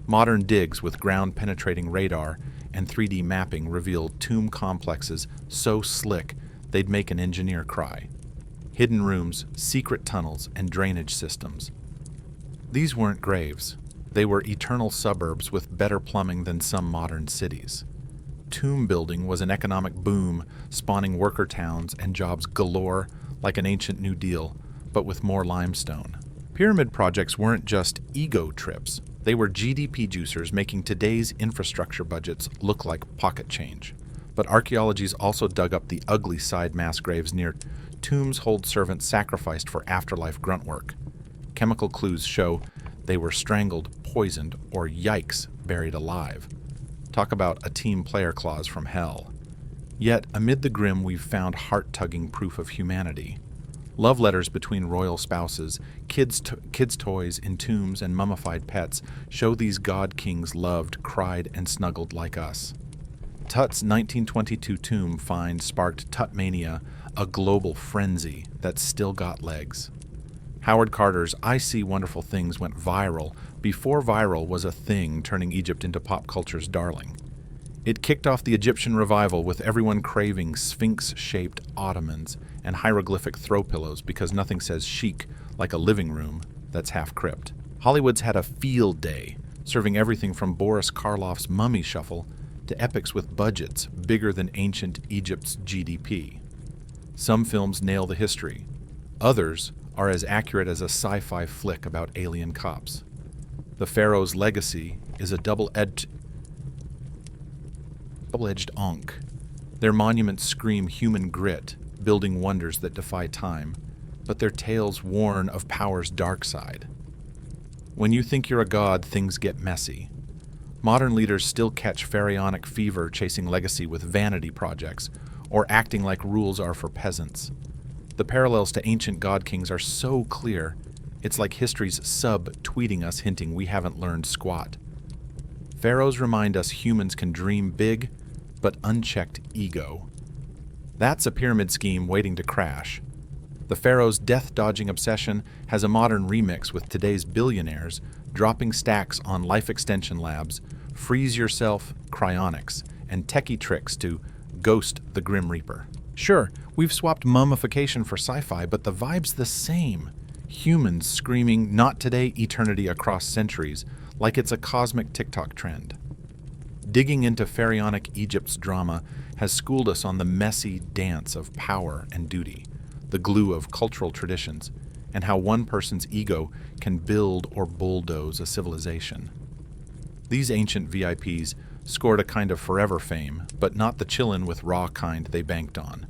Modern digs with ground-penetrating radar and 3D mapping revealed tomb complexes so slick they'd make an engineer cry. Hidden rooms, secret tunnels, and drainage systems. These weren't graves. They were eternal suburbs with better plumbing than some modern cities. Tomb building was an economic boom, spawning worker towns and jobs galore like an ancient New Deal, but with more limestone. Pyramid projects weren't just ego trips. They were GDP juicers, making today's infrastructure budgets look like pocket change. But archaeology's also dug up the ugly side mass graves near tombs hold servants sacrificed for afterlife grunt work. Chemical clues show they were strangled, poisoned, or yikes, buried alive. Talk about a team player clause from hell. Yet, amid the grim, we've found heart-tugging proof of humanity. Love letters between royal spouses, kids' toys in tombs, and mummified pets show these god kings loved, cried, and snuggled like us. Tut's 1922 tomb find sparked Tutmania, a global frenzy that still got legs. Howard Carter's I See Wonderful Things went viral before viral was a thing, turning Egypt into pop culture's darling. It kicked off the Egyptian revival with everyone craving sphinx-shaped ottomans and hieroglyphic throw pillows because nothing says chic like a living room that's half crypt. Hollywood's had a field day, serving everything from Boris Karloff's Mummy Shuffle to epics with budgets bigger than ancient Egypt's GDP. Some films nail the history. Others are as accurate as a sci-fi flick about alien cops. The Pharaoh's legacy is a double-edged onk. Their monuments scream human grit, building wonders that defy time, but their tales warn of power's dark side. When you think you're a god, things get messy. Modern leaders still catch pharaonic fever chasing legacy with vanity projects, or acting like rules are for peasants. The parallels to ancient god kings are so clear, it's like history's sub-tweeting us hinting we haven't learned squat. Pharaohs remind us humans can dream big, but unchecked ego. That's a pyramid scheme waiting to crash. The Pharaoh's death-dodging obsession has a modern remix with today's billionaires dropping stacks on life extension labs, freeze yourself cryonics, and techie tricks to ghost the Grim Reaper. Sure, we've swapped mummification for sci-fi, but the vibe's the same. Humans screaming not today, eternity across centuries, like it's a cosmic TikTok trend. Digging into pharaonic Egypt's drama has schooled us on the messy dance of power and duty, the glue of cultural traditions, and how one person's ego can build or bulldoze a civilization. These ancient VIPs scored a kind of forever fame, but not the chillin' with raw kind they banked on.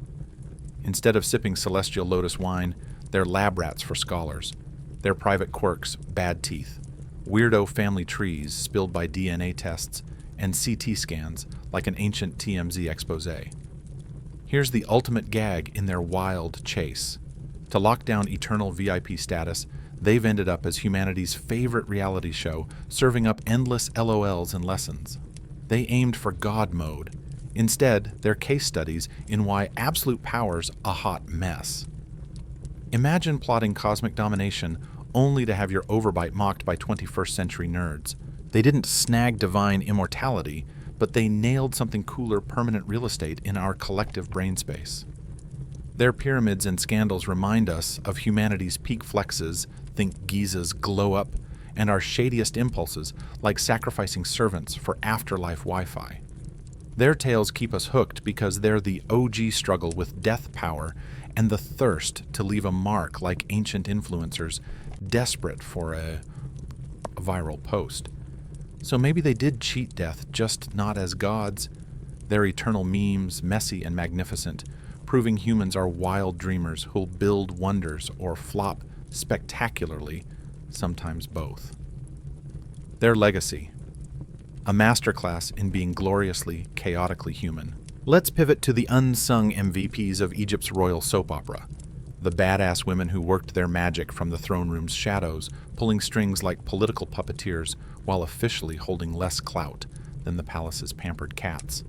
Instead of sipping celestial lotus wine, they're lab rats for scholars. Their private quirks, bad teeth, weirdo family trees spilled by DNA tests, and CT scans like an ancient TMZ expose. Here's the ultimate gag in their wild chase. To lock down eternal VIP status, they've ended up as humanity's favorite reality show, serving up endless LOLs and lessons. They aimed for God mode. Instead, they're case studies in why absolute power's a hot mess. Imagine plotting cosmic domination only to have your overbite mocked by 21st century nerds. They didn't snag divine immortality, but they nailed something cooler, permanent real estate in our collective brain space. Their pyramids and scandals remind us of humanity's peak flexes, think Giza's glow up, and our shadiest impulses, like sacrificing servants for afterlife Wi-Fi. Their tales keep us hooked because they're the OG struggle with death power and the thirst to leave a mark like ancient influencers desperate for a viral post. So maybe they did cheat death, just not as gods. Their eternal memes, messy and magnificent, proving humans are wild dreamers who'll build wonders or flop spectacularly, sometimes both. Their legacy. a masterclass in being gloriously, chaotically human. Let's pivot to the unsung MVPs of Egypt's royal soap opera. The badass women who worked their magic from the throne room's shadows, pulling strings like political puppeteers while officially holding less clout than the palace's pampered cats.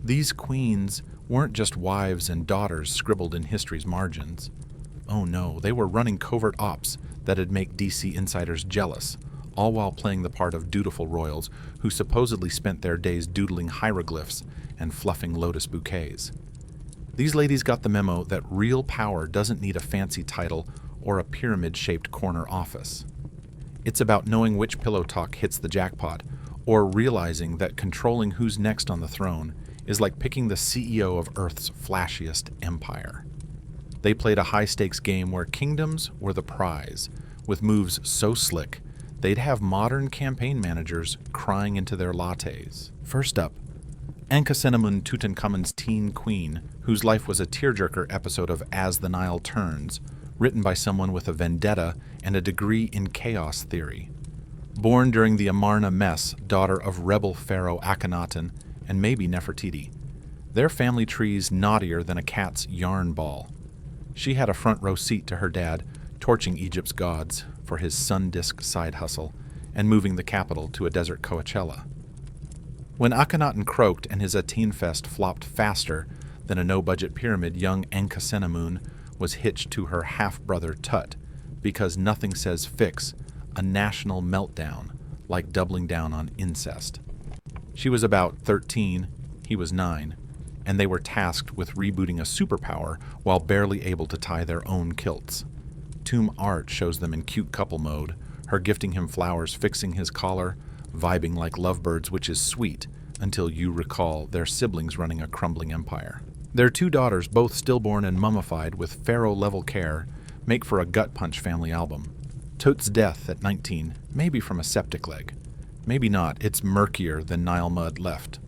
These queens weren't just wives and daughters scribbled in history's margins. Oh no, they were running covert ops that'd make DC insiders jealous, all while playing the part of dutiful royals who supposedly spent their days doodling hieroglyphs and fluffing lotus bouquets. These ladies got the memo that real power doesn't need a fancy title or a pyramid-shaped corner office. It's about knowing which pillow talk hits the jackpot, or realizing that controlling who's next on the throne is like picking the CEO of Earth's flashiest empire. They played a high-stakes game where kingdoms were the prize, with moves so slick they'd have modern campaign managers crying into their lattes. First up, Ankhesenamun Tutankhamun's teen queen, whose life was a tearjerker episode of As the Nile Turns, written by someone with a vendetta and a degree in chaos theory. Born during the Amarna mess, daughter of rebel pharaoh Akhenaten and maybe Nefertiti. Their family tree's naughtier than a cat's yarn ball. She had a front row seat to her dad torching Egypt's gods for his sun disk side hustle and moving the capital to a desert Coachella. When Akhenaten croaked and his Aten Fest flopped faster than a no-budget pyramid, young Ankhesenamun was hitched to her half-brother Tut, because nothing says fix a national meltdown like doubling down on incest. She was about 13, he was 9, and they were tasked with rebooting a superpower while barely able to tie their own kilts. Tomb art shows them in cute couple mode, her gifting him flowers, fixing his collar, vibing like lovebirds, which is sweet until you recall their siblings running a crumbling empire. Their 2 daughters, both stillborn and mummified with pharaoh-level care, make for a gut-punch family album. Tut's death at 19, maybe from a septic leg. Maybe not, it's murkier than Nile mud left.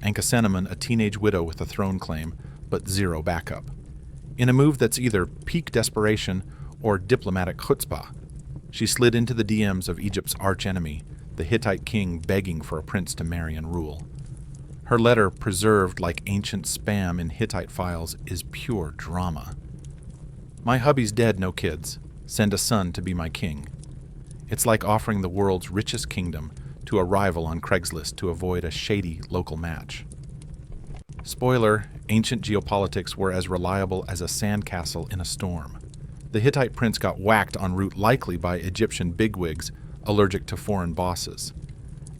Ankhesenamun, a teenage widow with a throne claim, but zero backup. In a move that's either peak desperation or diplomatic chutzpah, she slid into the DMs of Egypt's archenemy, the Hittite king begging for a prince to marry and rule. Her letter, preserved like ancient spam in Hittite files, is pure drama. My hubby's dead, no kids. Send a son to be my king. It's like offering the world's richest kingdom to a rival on Craigslist to avoid a shady local match. Spoiler, ancient geopolitics were as reliable as a sandcastle in a storm. The Hittite prince got whacked en route likely by Egyptian bigwigs allergic to foreign bosses.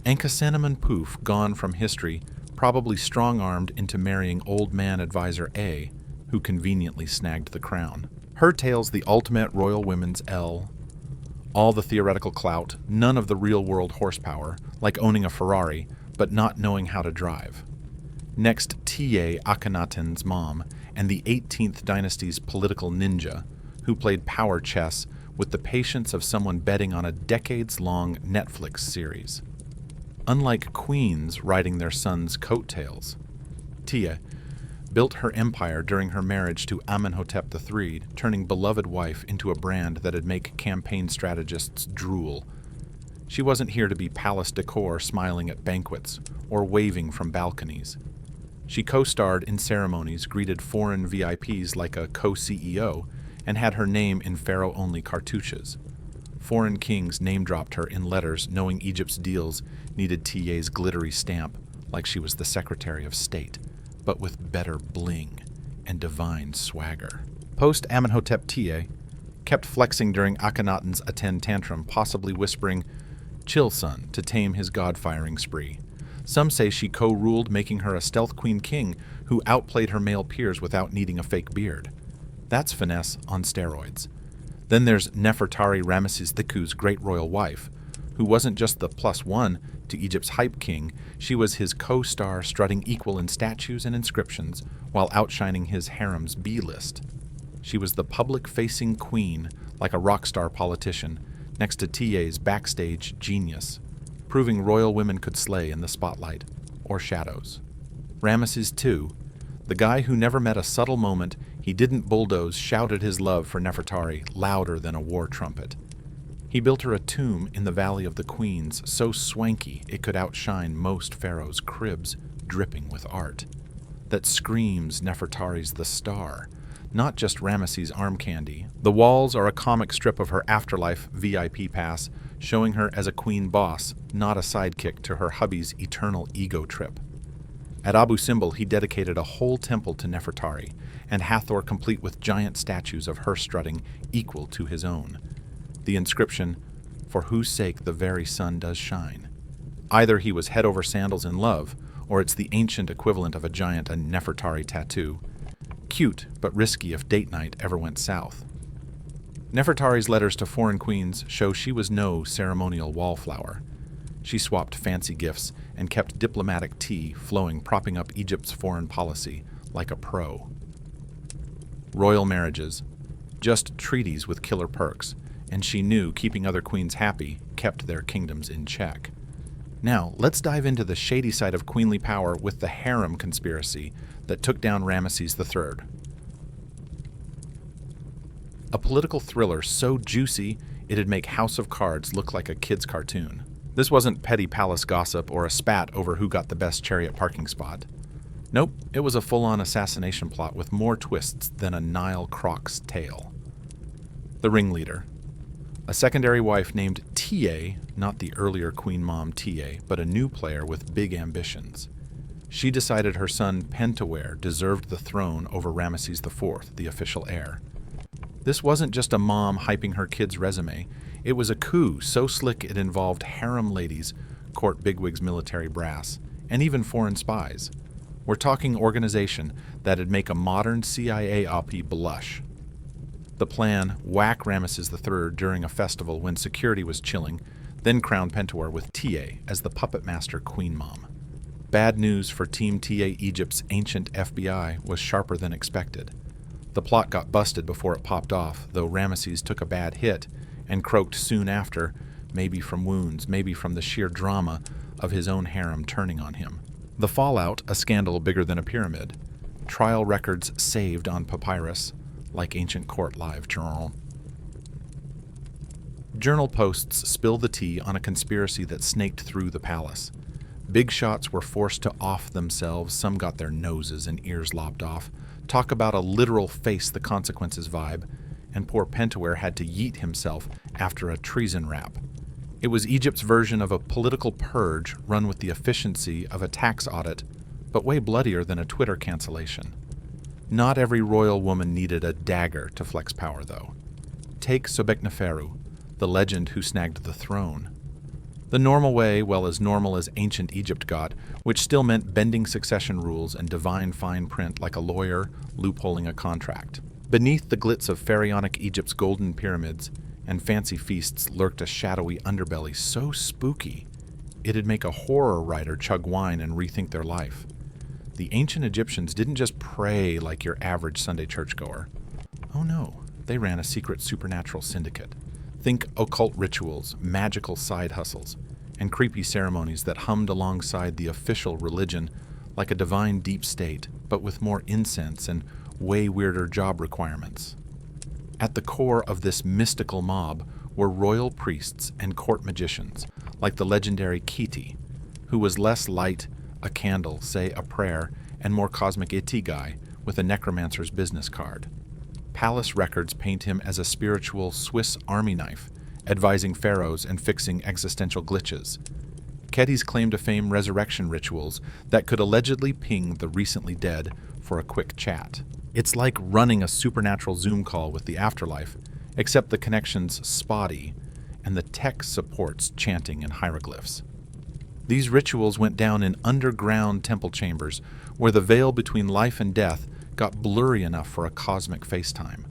Ankhesenamun Poof, gone from history, probably strong-armed into marrying old man advisor A, who conveniently snagged the crown. Her tale's the ultimate royal women's L. All the theoretical clout, none of the real-world horsepower, like owning a Ferrari, but not knowing how to drive. Next, T.A. Akhenaten's mom, and the 18th dynasty's political ninja, who played power chess with the patience of someone betting on a decades-long Netflix series. Unlike queens riding their sons' coattails, Tia built her empire during her marriage to Amenhotep III, turning beloved wife into a brand that'd make campaign strategists drool. She wasn't here to be palace decor smiling at banquets or waving from balconies. She co-starred in ceremonies, greeted foreign VIPs like a co-CEO, and had her name in pharaoh-only cartouches. Foreign kings name-dropped her in letters, knowing Egypt's deals needed TA's glittery stamp, like she was the Secretary of State, but with better bling and divine swagger. Post-Amenhotep TA kept flexing during Akhenaten's Aten tantrum, possibly whispering, "Chill, son," to tame his god-firing spree. Some say she co-ruled, making her a stealth queen king who outplayed her male peers without needing a fake beard. That's finesse on steroids. Then there's Nefertari Ramesses Thiku's great royal wife, who wasn't just the +1 to Egypt's hype king, she was his co-star strutting equal in statues and inscriptions while outshining his harem's B-list. She was the public-facing queen, like a rock star politician, next to TA's backstage genius, proving royal women could slay in the spotlight, or shadows. Ramesses II, the guy who never met a subtle moment he didn't bulldoze, shouted his love for Nefertari louder than a war trumpet. He built her a tomb in the Valley of the Queens, so swanky it could outshine most pharaohs' cribs dripping with art. That screams Nefertari's the star, not just Ramesses' arm candy. The walls are a comic strip of her afterlife VIP pass, showing her as a queen boss, not a sidekick to her hubby's eternal ego trip. At Abu Simbel, he dedicated a whole temple to Nefertari, and Hathor complete with giant statues of her strutting equal to his own. The inscription, "For whose sake the very sun does shine." Either he was head over sandals in love, or it's the ancient equivalent of a giant Nefertari tattoo. Cute, but risky if date night ever went south. Nefertari's letters to foreign queens show she was no ceremonial wallflower. She swapped fancy gifts and kept diplomatic tea flowing, propping up Egypt's foreign policy like a pro. Royal marriages, just treaties with killer perks, and she knew keeping other queens happy kept their kingdoms in check. Now, let's dive into the shady side of queenly power with the harem conspiracy that took down Ramesses III. A political thriller so juicy it'd make House of Cards look like a kid's cartoon. This wasn't petty palace gossip or a spat over who got the best chariot parking spot. Nope, it was a full-on assassination plot with more twists than a Nile croc's tail. The ringleader. A secondary wife named Ta, not the earlier queen mom Ta, but a new player with big ambitions. She decided her son Pentawere deserved the throne over Ramesses IV, the official heir. This wasn't just a mom hyping her kid's resume. It was a coup so slick it involved harem ladies, court bigwigs, military brass, and even foreign spies. We're talking organization that'd make a modern CIA oppie blush. The plan, whack Ramesses III during a festival when security was chilling, then crown Pentawere with Ta as the puppet master queen mom. Bad news for Team Ta Egypt's ancient FBI was sharper than expected. The plot got busted before it popped off, though Ramesses took a bad hit and croaked soon after, maybe from wounds, maybe from the sheer drama of his own harem turning on him. The fallout, a scandal bigger than a pyramid. Trial records saved on papyrus, like ancient court live journal. Journal posts spill the tea on a conspiracy that snaked through the palace. Big shots were forced to off themselves, some got their noses and ears lopped off. Talk about a literal face the consequences vibe, and poor Pentawere had to yeet himself after a treason rap. It was Egypt's version of a political purge run with the efficiency of a tax audit, but way bloodier than a Twitter cancellation. Not every royal woman needed a dagger to flex power, though. Take Sobekneferu, the legend who snagged the throne. The normal way, well, as normal as ancient Egypt got, which still meant bending succession rules and divine fine print like a lawyer loopholing a contract. Beneath the glitz of pharaonic Egypt's golden pyramids and fancy feasts lurked a shadowy underbelly so spooky it'd make a horror writer chug wine and rethink their life. The ancient Egyptians didn't just pray like your average Sunday churchgoer. Oh no, they ran a secret supernatural syndicate. Think occult rituals, magical side hustles, and creepy ceremonies that hummed alongside the official religion like a divine deep state, but with more incense and way weirder job requirements. At the core of this mystical mob were royal priests and court magicians, like the legendary Kiti, who was less light, a candle, say a prayer, and more cosmic IT guy with a necromancer's business card. Palace records paint him as a spiritual Swiss army knife, advising pharaohs and fixing existential glitches. Keti's claim to fame resurrection rituals that could allegedly ping the recently dead for a quick chat. It's like running a supernatural Zoom call with the afterlife, except the connection's spotty, and the tech supports chanting and hieroglyphs. These rituals went down in underground temple chambers, where the veil between life and death got blurry enough for a cosmic FaceTime.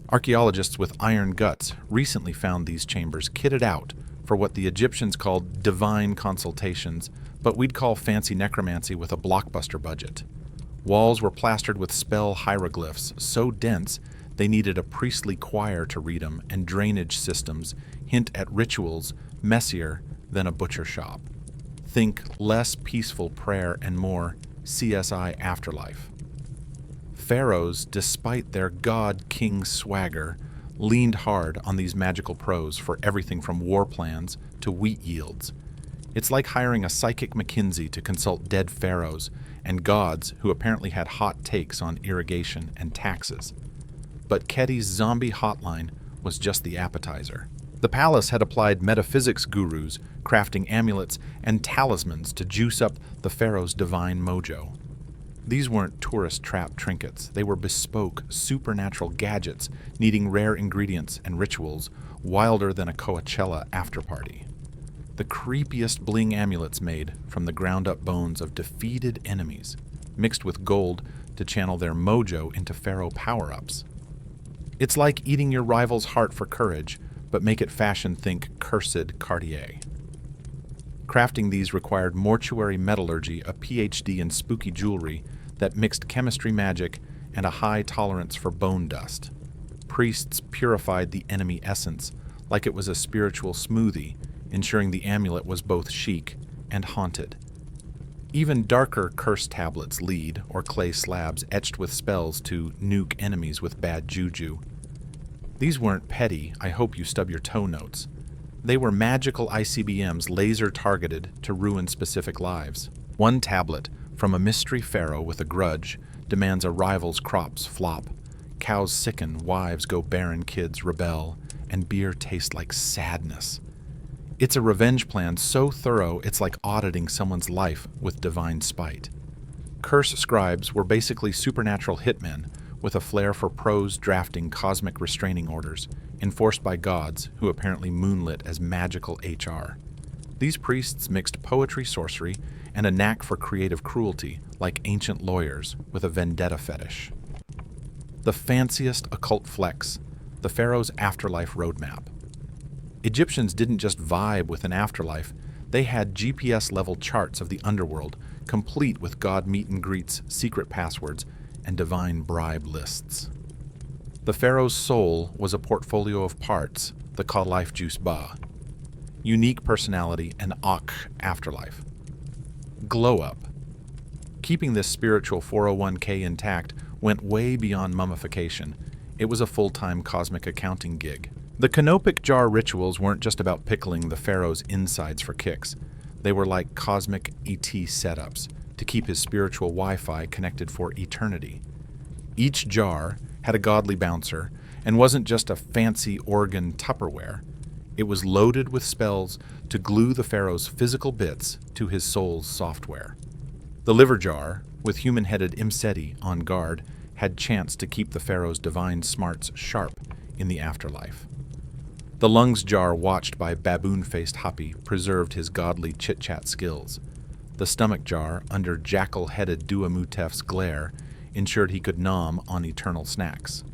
Archaeologists with iron guts recently found these chambers kitted out for what the Egyptians called divine consultations, but we'd call fancy necromancy with a blockbuster budget. Walls were plastered with spell hieroglyphs so dense they needed a priestly choir to read them, and drainage systems hint at rituals messier than a butcher shop. Think less peaceful prayer and more CSI afterlife. Pharaohs, despite their god-king swagger, leaned hard on these magical pros for everything from war plans to wheat yields. It's like hiring a psychic McKinsey to consult dead pharaohs and gods who apparently had hot takes on irrigation and taxes. But Keti's zombie hotline was just the appetizer. The palace had applied metaphysics gurus, crafting amulets and talismans to juice up the pharaoh's divine mojo. These weren't tourist trap trinkets. They were bespoke, supernatural gadgets needing rare ingredients and rituals wilder than a Coachella afterparty. The creepiest bling amulets made from the ground-up bones of defeated enemies, mixed with gold to channel their mojo into pharaoh power-ups. It's like eating your rival's heart for courage, but make it fashion-think cursed Cartier. Crafting these required mortuary metallurgy, a PhD in spooky jewelry that mixed chemistry magic and a high tolerance for bone dust. Priests purified the enemy essence like it was a spiritual smoothie, ensuring the amulet was both chic and haunted. Even darker curse tablets lead, or clay slabs etched with spells to nuke enemies with bad juju. These weren't petty, I hope you stub your toe notes. They were magical ICBMs laser-targeted to ruin specific lives. One tablet, from a mystery pharaoh with a grudge, demands a rival's crops flop. Cows sicken, wives go barren, kids rebel, and beer tastes like sadness. It's a revenge plan so thorough it's like auditing someone's life with divine spite. Curse scribes were basically supernatural hitmen with a flair for prose drafting cosmic restraining orders, enforced by gods who apparently moonlit as magical HR. These priests mixed poetry, sorcery, and a knack for creative cruelty, like ancient lawyers with a vendetta fetish. The fanciest occult flex, the pharaoh's afterlife roadmap. Egyptians didn't just vibe with an afterlife, they had GPS-level charts of the underworld, complete with god meet and greets, secret passwords, and divine bribe lists. The pharaoh's soul was a portfolio of parts, the Ka-life juice ba. Unique personality and afterlife. Glow up. Keeping this spiritual 401k intact went way beyond mummification. It was a full-time cosmic accounting gig. The canopic jar rituals weren't just about pickling the pharaoh's insides for kicks. They were like cosmic ET setups to keep his spiritual Wi-Fi connected for eternity. Each jar had a godly bouncer and wasn't just a fancy organ Tupperware. It was loaded with spells to glue the pharaoh's physical bits to his soul's software. The liver jar, with human-headed Imseti on guard, had chance to keep the pharaoh's divine smarts sharp in the afterlife. The lungs jar, watched by baboon-faced Hapi, preserved his godly chit-chat skills. The stomach jar, under jackal-headed Duamutef's glare, ensured he could nom on eternal snacks.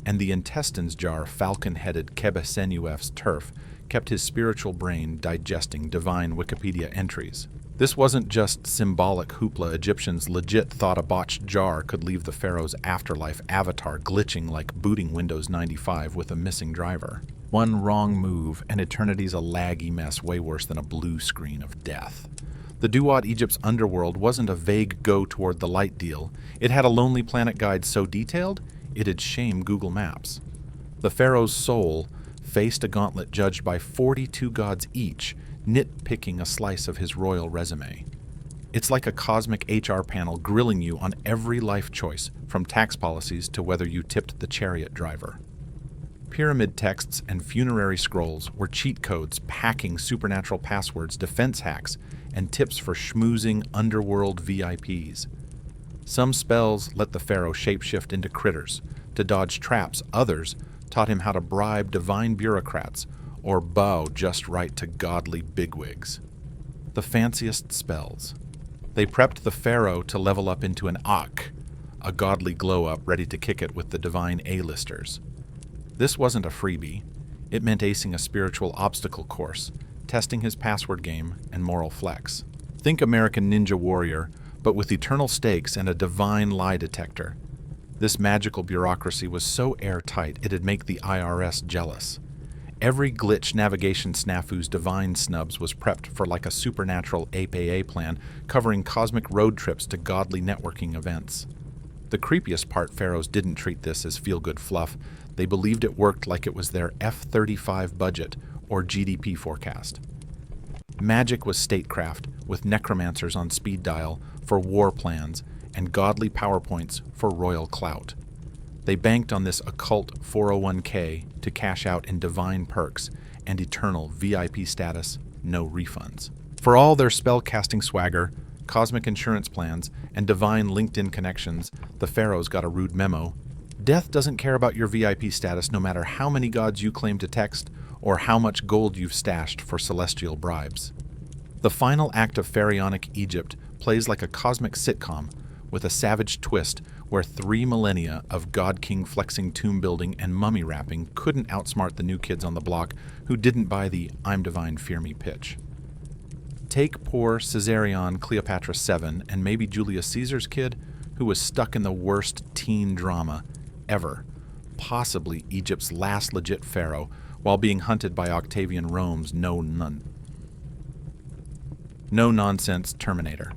And the intestines jar, falcon-headed Kebesenuef's turf, kept his spiritual brain digesting divine Wikipedia entries. This wasn't just symbolic hoopla. Egyptians legit thought a botched jar could leave the pharaoh's afterlife avatar glitching like booting Windows 95 with a missing driver. One wrong move, and eternity's a laggy mess way worse than a blue screen of death. The Duat Egypt's underworld wasn't a vague go toward the light deal. It had a Lonely Planet guide so detailed, it'd shame Google Maps. The pharaoh's soul faced a gauntlet judged by 42 gods each, nitpicking a slice of his royal resume. It's like a cosmic HR panel grilling you on every life choice, from tax policies to whether you tipped the chariot driver. Pyramid texts and funerary scrolls were cheat codes packing supernatural passwords, defense hacks, and tips for schmoozing underworld VIPs. Some spells let the pharaoh shapeshift into critters to dodge traps. Others taught him how to bribe divine bureaucrats or bow just right to godly bigwigs. The fanciest spells. They prepped the pharaoh to level up into an Ak, a godly glow-up ready to kick it with the divine A-listers. This wasn't a freebie. It meant acing a spiritual obstacle course, testing his password game and moral flex. Think American Ninja Warrior, but with eternal stakes and a divine lie detector. This magical bureaucracy was so airtight it'd make the IRS jealous. Every glitch navigation snafu's divine snubs was prepped for like a supernatural APA plan covering cosmic road trips to godly networking events. The creepiest part, pharaohs didn't treat this as feel-good fluff. They believed it worked like it was their F-35 budget or GDP forecast. Magic was statecraft, with necromancers on speed dial for war plans and godly PowerPoints for royal clout. They banked on this occult 401k to cash out in divine perks and eternal VIP status, no refunds. For all their spell-casting swagger, cosmic insurance plans, and divine LinkedIn connections, the pharaohs got a rude memo. Death doesn't care about your VIP status no matter how many gods you claim to text or how much gold you've stashed for celestial bribes. The final act of pharaonic Egypt plays like a cosmic sitcom with a savage twist where 3 millennia of god-king flexing tomb building and mummy wrapping couldn't outsmart the new kids on the block who didn't buy the "I'm divine, fear me" pitch. Take poor Caesarion Cleopatra VII and maybe Julius Caesar's kid, who was stuck in the worst teen drama ever, possibly Egypt's last legit pharaoh, while being hunted by Octavian Rome's no-nonsense Terminator.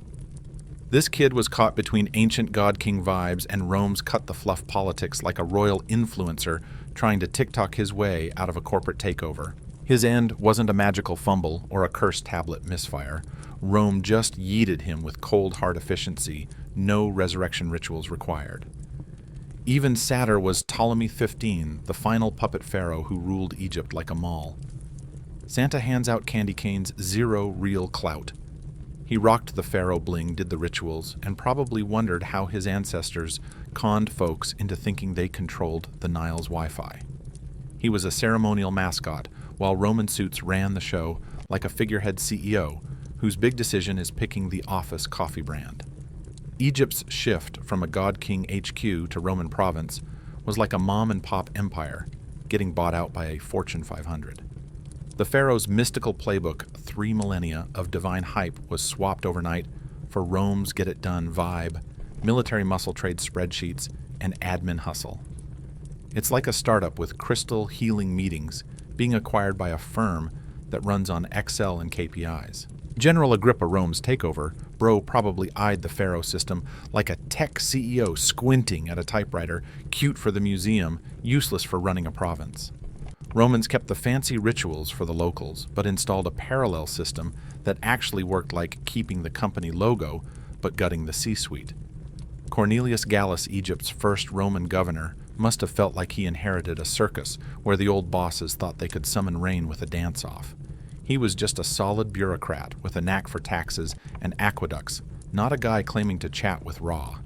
This kid was caught between ancient god-king vibes and Rome's cut-the-fluff politics like a royal influencer trying to TikTok his way out of a corporate takeover. His end wasn't a magical fumble or a cursed tablet misfire. Rome just yeeted him with cold hard efficiency, no resurrection rituals required. Even sadder was Ptolemy XV, the final puppet pharaoh who ruled Egypt like a mall. Santa hands out candy canes, zero real clout. He rocked the pharaoh bling, did the rituals, and probably wondered how his ancestors conned folks into thinking they controlled the Nile's Wi-Fi. He was a ceremonial mascot, while Roman suits ran the show like a figurehead CEO, whose big decision is picking the office coffee brand. Egypt's shift from a god-king HQ to Roman province was like a mom-and-pop empire, getting bought out by a Fortune 500. The pharaoh's mystical playbook, 3 millennia of divine hype, was swapped overnight for Rome's get-it-done vibe, military muscle trade spreadsheets, and admin hustle. It's like a startup with crystal healing meetings being acquired by a firm that runs on Excel and KPIs. General Agrippa Rome's takeover, bro probably eyed the pharaoh system like a tech CEO squinting at a typewriter, cute for the museum, useless for running a province. Romans kept the fancy rituals for the locals, but installed a parallel system that actually worked like keeping the company logo, but gutting the C-suite. Cornelius Gallus, Egypt's first Roman governor, must have felt like he inherited a circus where the old bosses thought they could summon rain with a dance-off. He was just a solid bureaucrat with a knack for taxes and aqueducts, not a guy claiming to chat with Ra.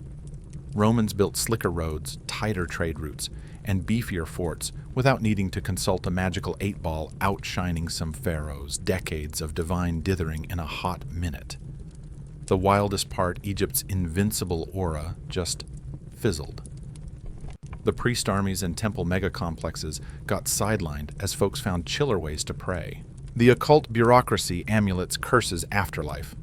Romans built slicker roads, tighter trade routes, and beefier forts without needing to consult a magical 8-ball outshining some pharaohs, decades of divine dithering in a hot minute. The wildest part, Egypt's invincible aura just fizzled. The priest armies and temple megacomplexes got sidelined as folks found chiller ways to pray. The occult bureaucracy amulets curses afterlife.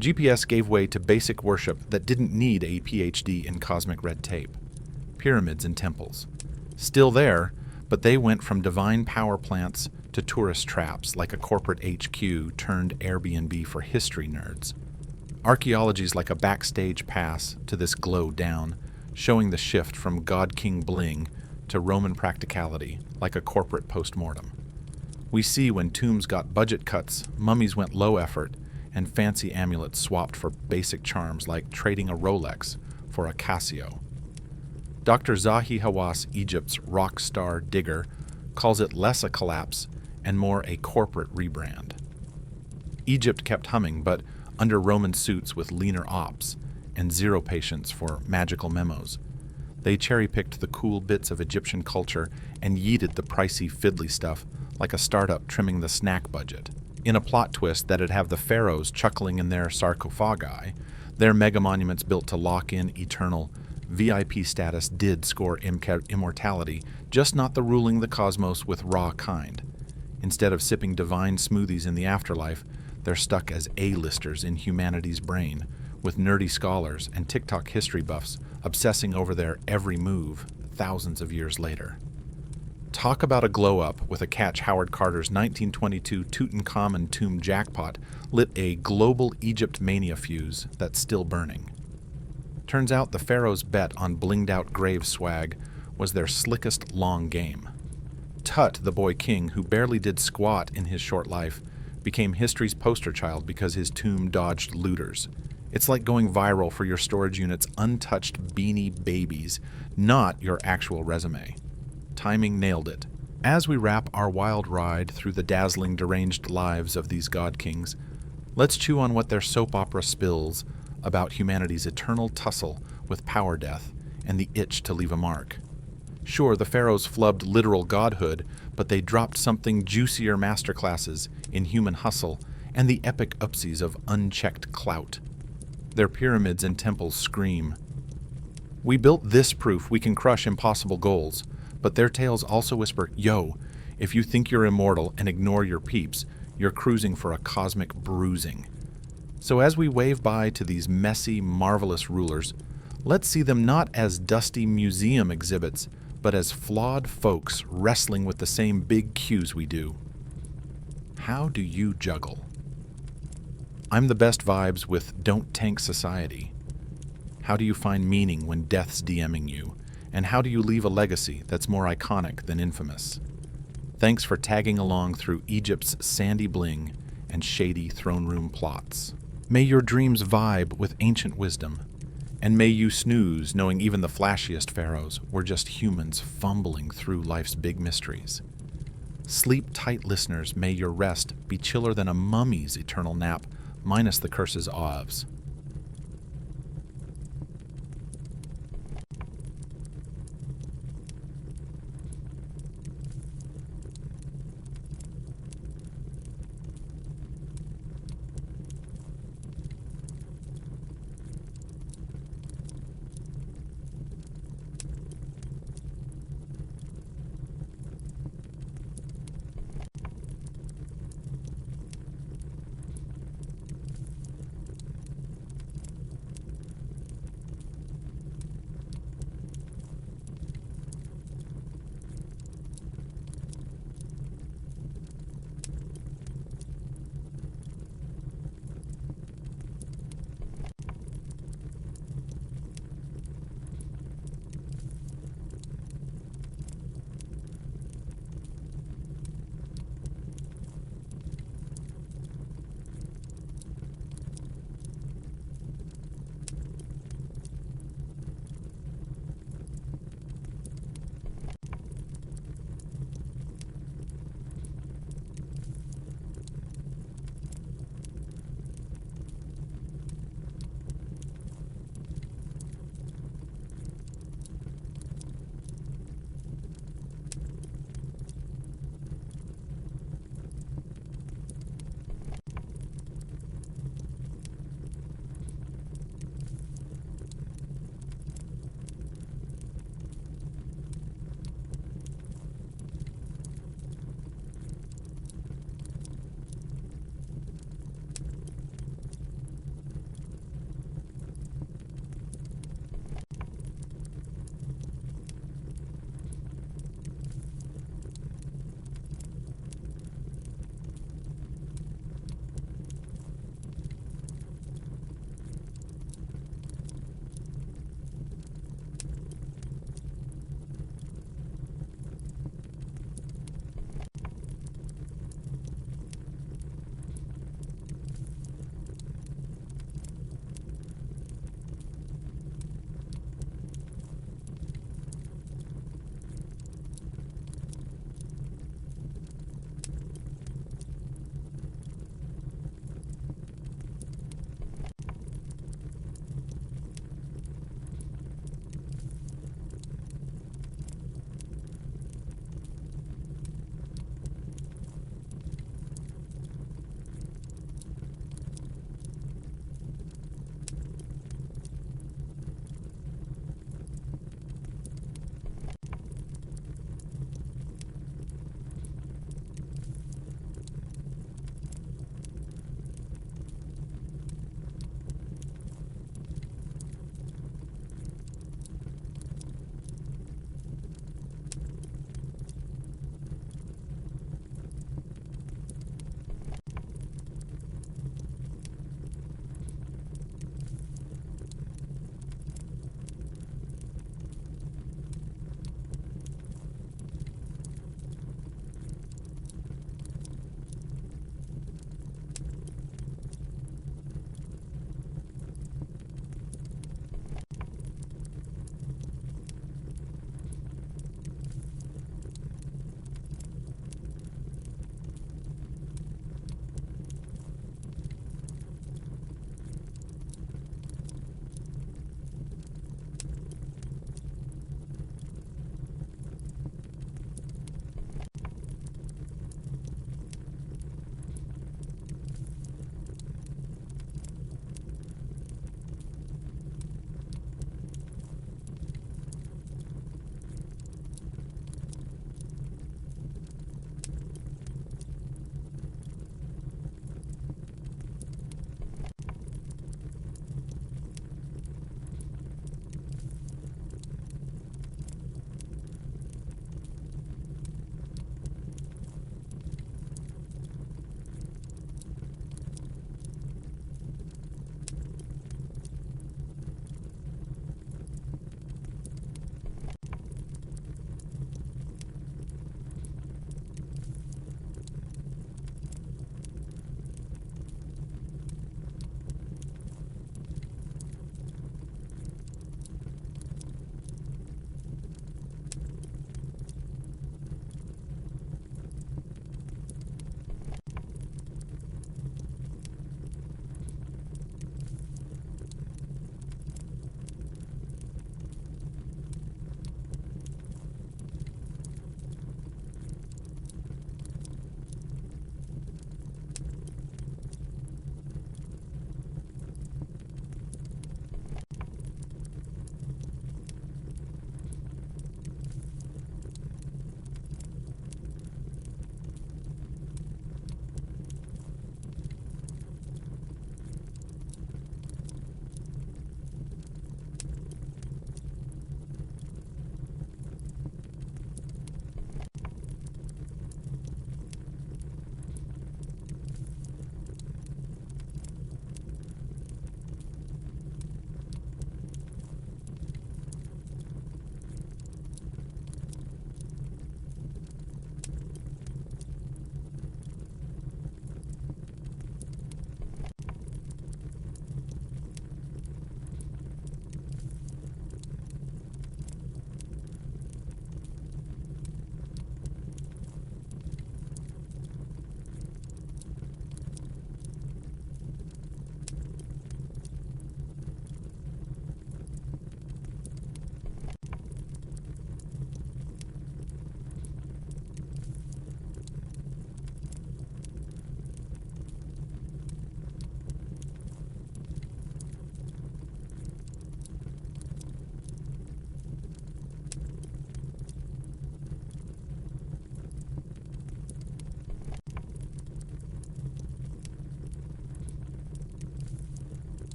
GPS gave way to basic worship that didn't need a PhD in cosmic red tape. Pyramids and temples. Still there, but they went from divine power plants to tourist traps like a corporate HQ turned Airbnb for history nerds. Archaeology's like a backstage pass to this glow down, showing the shift from God-King bling to Roman practicality like a corporate postmortem. We see when tombs got budget cuts, mummies went low effort, and fancy amulets swapped for basic charms like trading a Rolex for a Casio. Dr. Zahi Hawass, Egypt's rock star digger, calls it less a collapse and more a corporate rebrand. Egypt kept humming, but under Roman suits with leaner ops and zero patience for magical memos. They cherry-picked the cool bits of Egyptian culture and yeeted the pricey fiddly stuff like a startup trimming the snack budget. In a plot twist that'd have the pharaohs chuckling in their sarcophagi, their mega-monuments built to lock in eternal VIP status did score immortality, just not the ruling the cosmos with raw kind. Instead of sipping divine smoothies in the afterlife, they're stuck as A-listers in humanity's brain, with nerdy scholars and TikTok history buffs obsessing over their every move thousands of years later. Talk about a glow-up with a catch. Howard Carter's 1922 Tutankhamun tomb jackpot lit a global Egypt mania fuse that's still burning. Turns out the Pharaohs' bet on blinged-out grave swag was their slickest long game. Tut, the boy king, who barely did squat in his short life, became history's poster child because his tomb dodged looters. It's like going viral for your storage unit's untouched beanie babies, not your actual resume. Timing nailed it. As we wrap our wild ride through the dazzling, deranged lives of these god kings, let's chew on what their soap opera spills about humanity's eternal tussle with power death and the itch to leave a mark. Sure, the pharaohs flubbed literal godhood, but they dropped something juicier masterclasses in human hustle and the epic upsies of unchecked clout. Their pyramids and temples scream. We built this proof we can crush impossible goals, but their tales also whisper, yo, if you think you're immortal and ignore your peeps, you're cruising for a cosmic bruising. So as we wave by to these messy, marvelous rulers, let's see them not as dusty museum exhibits, but as flawed folks wrestling with the same big cues we do. How do you juggle? I'm the best vibes with Don't Tank Society. How do you find meaning when death's DMing you? And how do you leave a legacy that's more iconic than infamous? Thanks for tagging along through Egypt's sandy bling and shady throne room plots. May your dreams vibe with ancient wisdom, and may you snooze knowing even the flashiest pharaohs were just humans fumbling through life's big mysteries. Sleep tight, listeners, may your rest be chiller than a mummy's eternal nap, minus the curse's awes.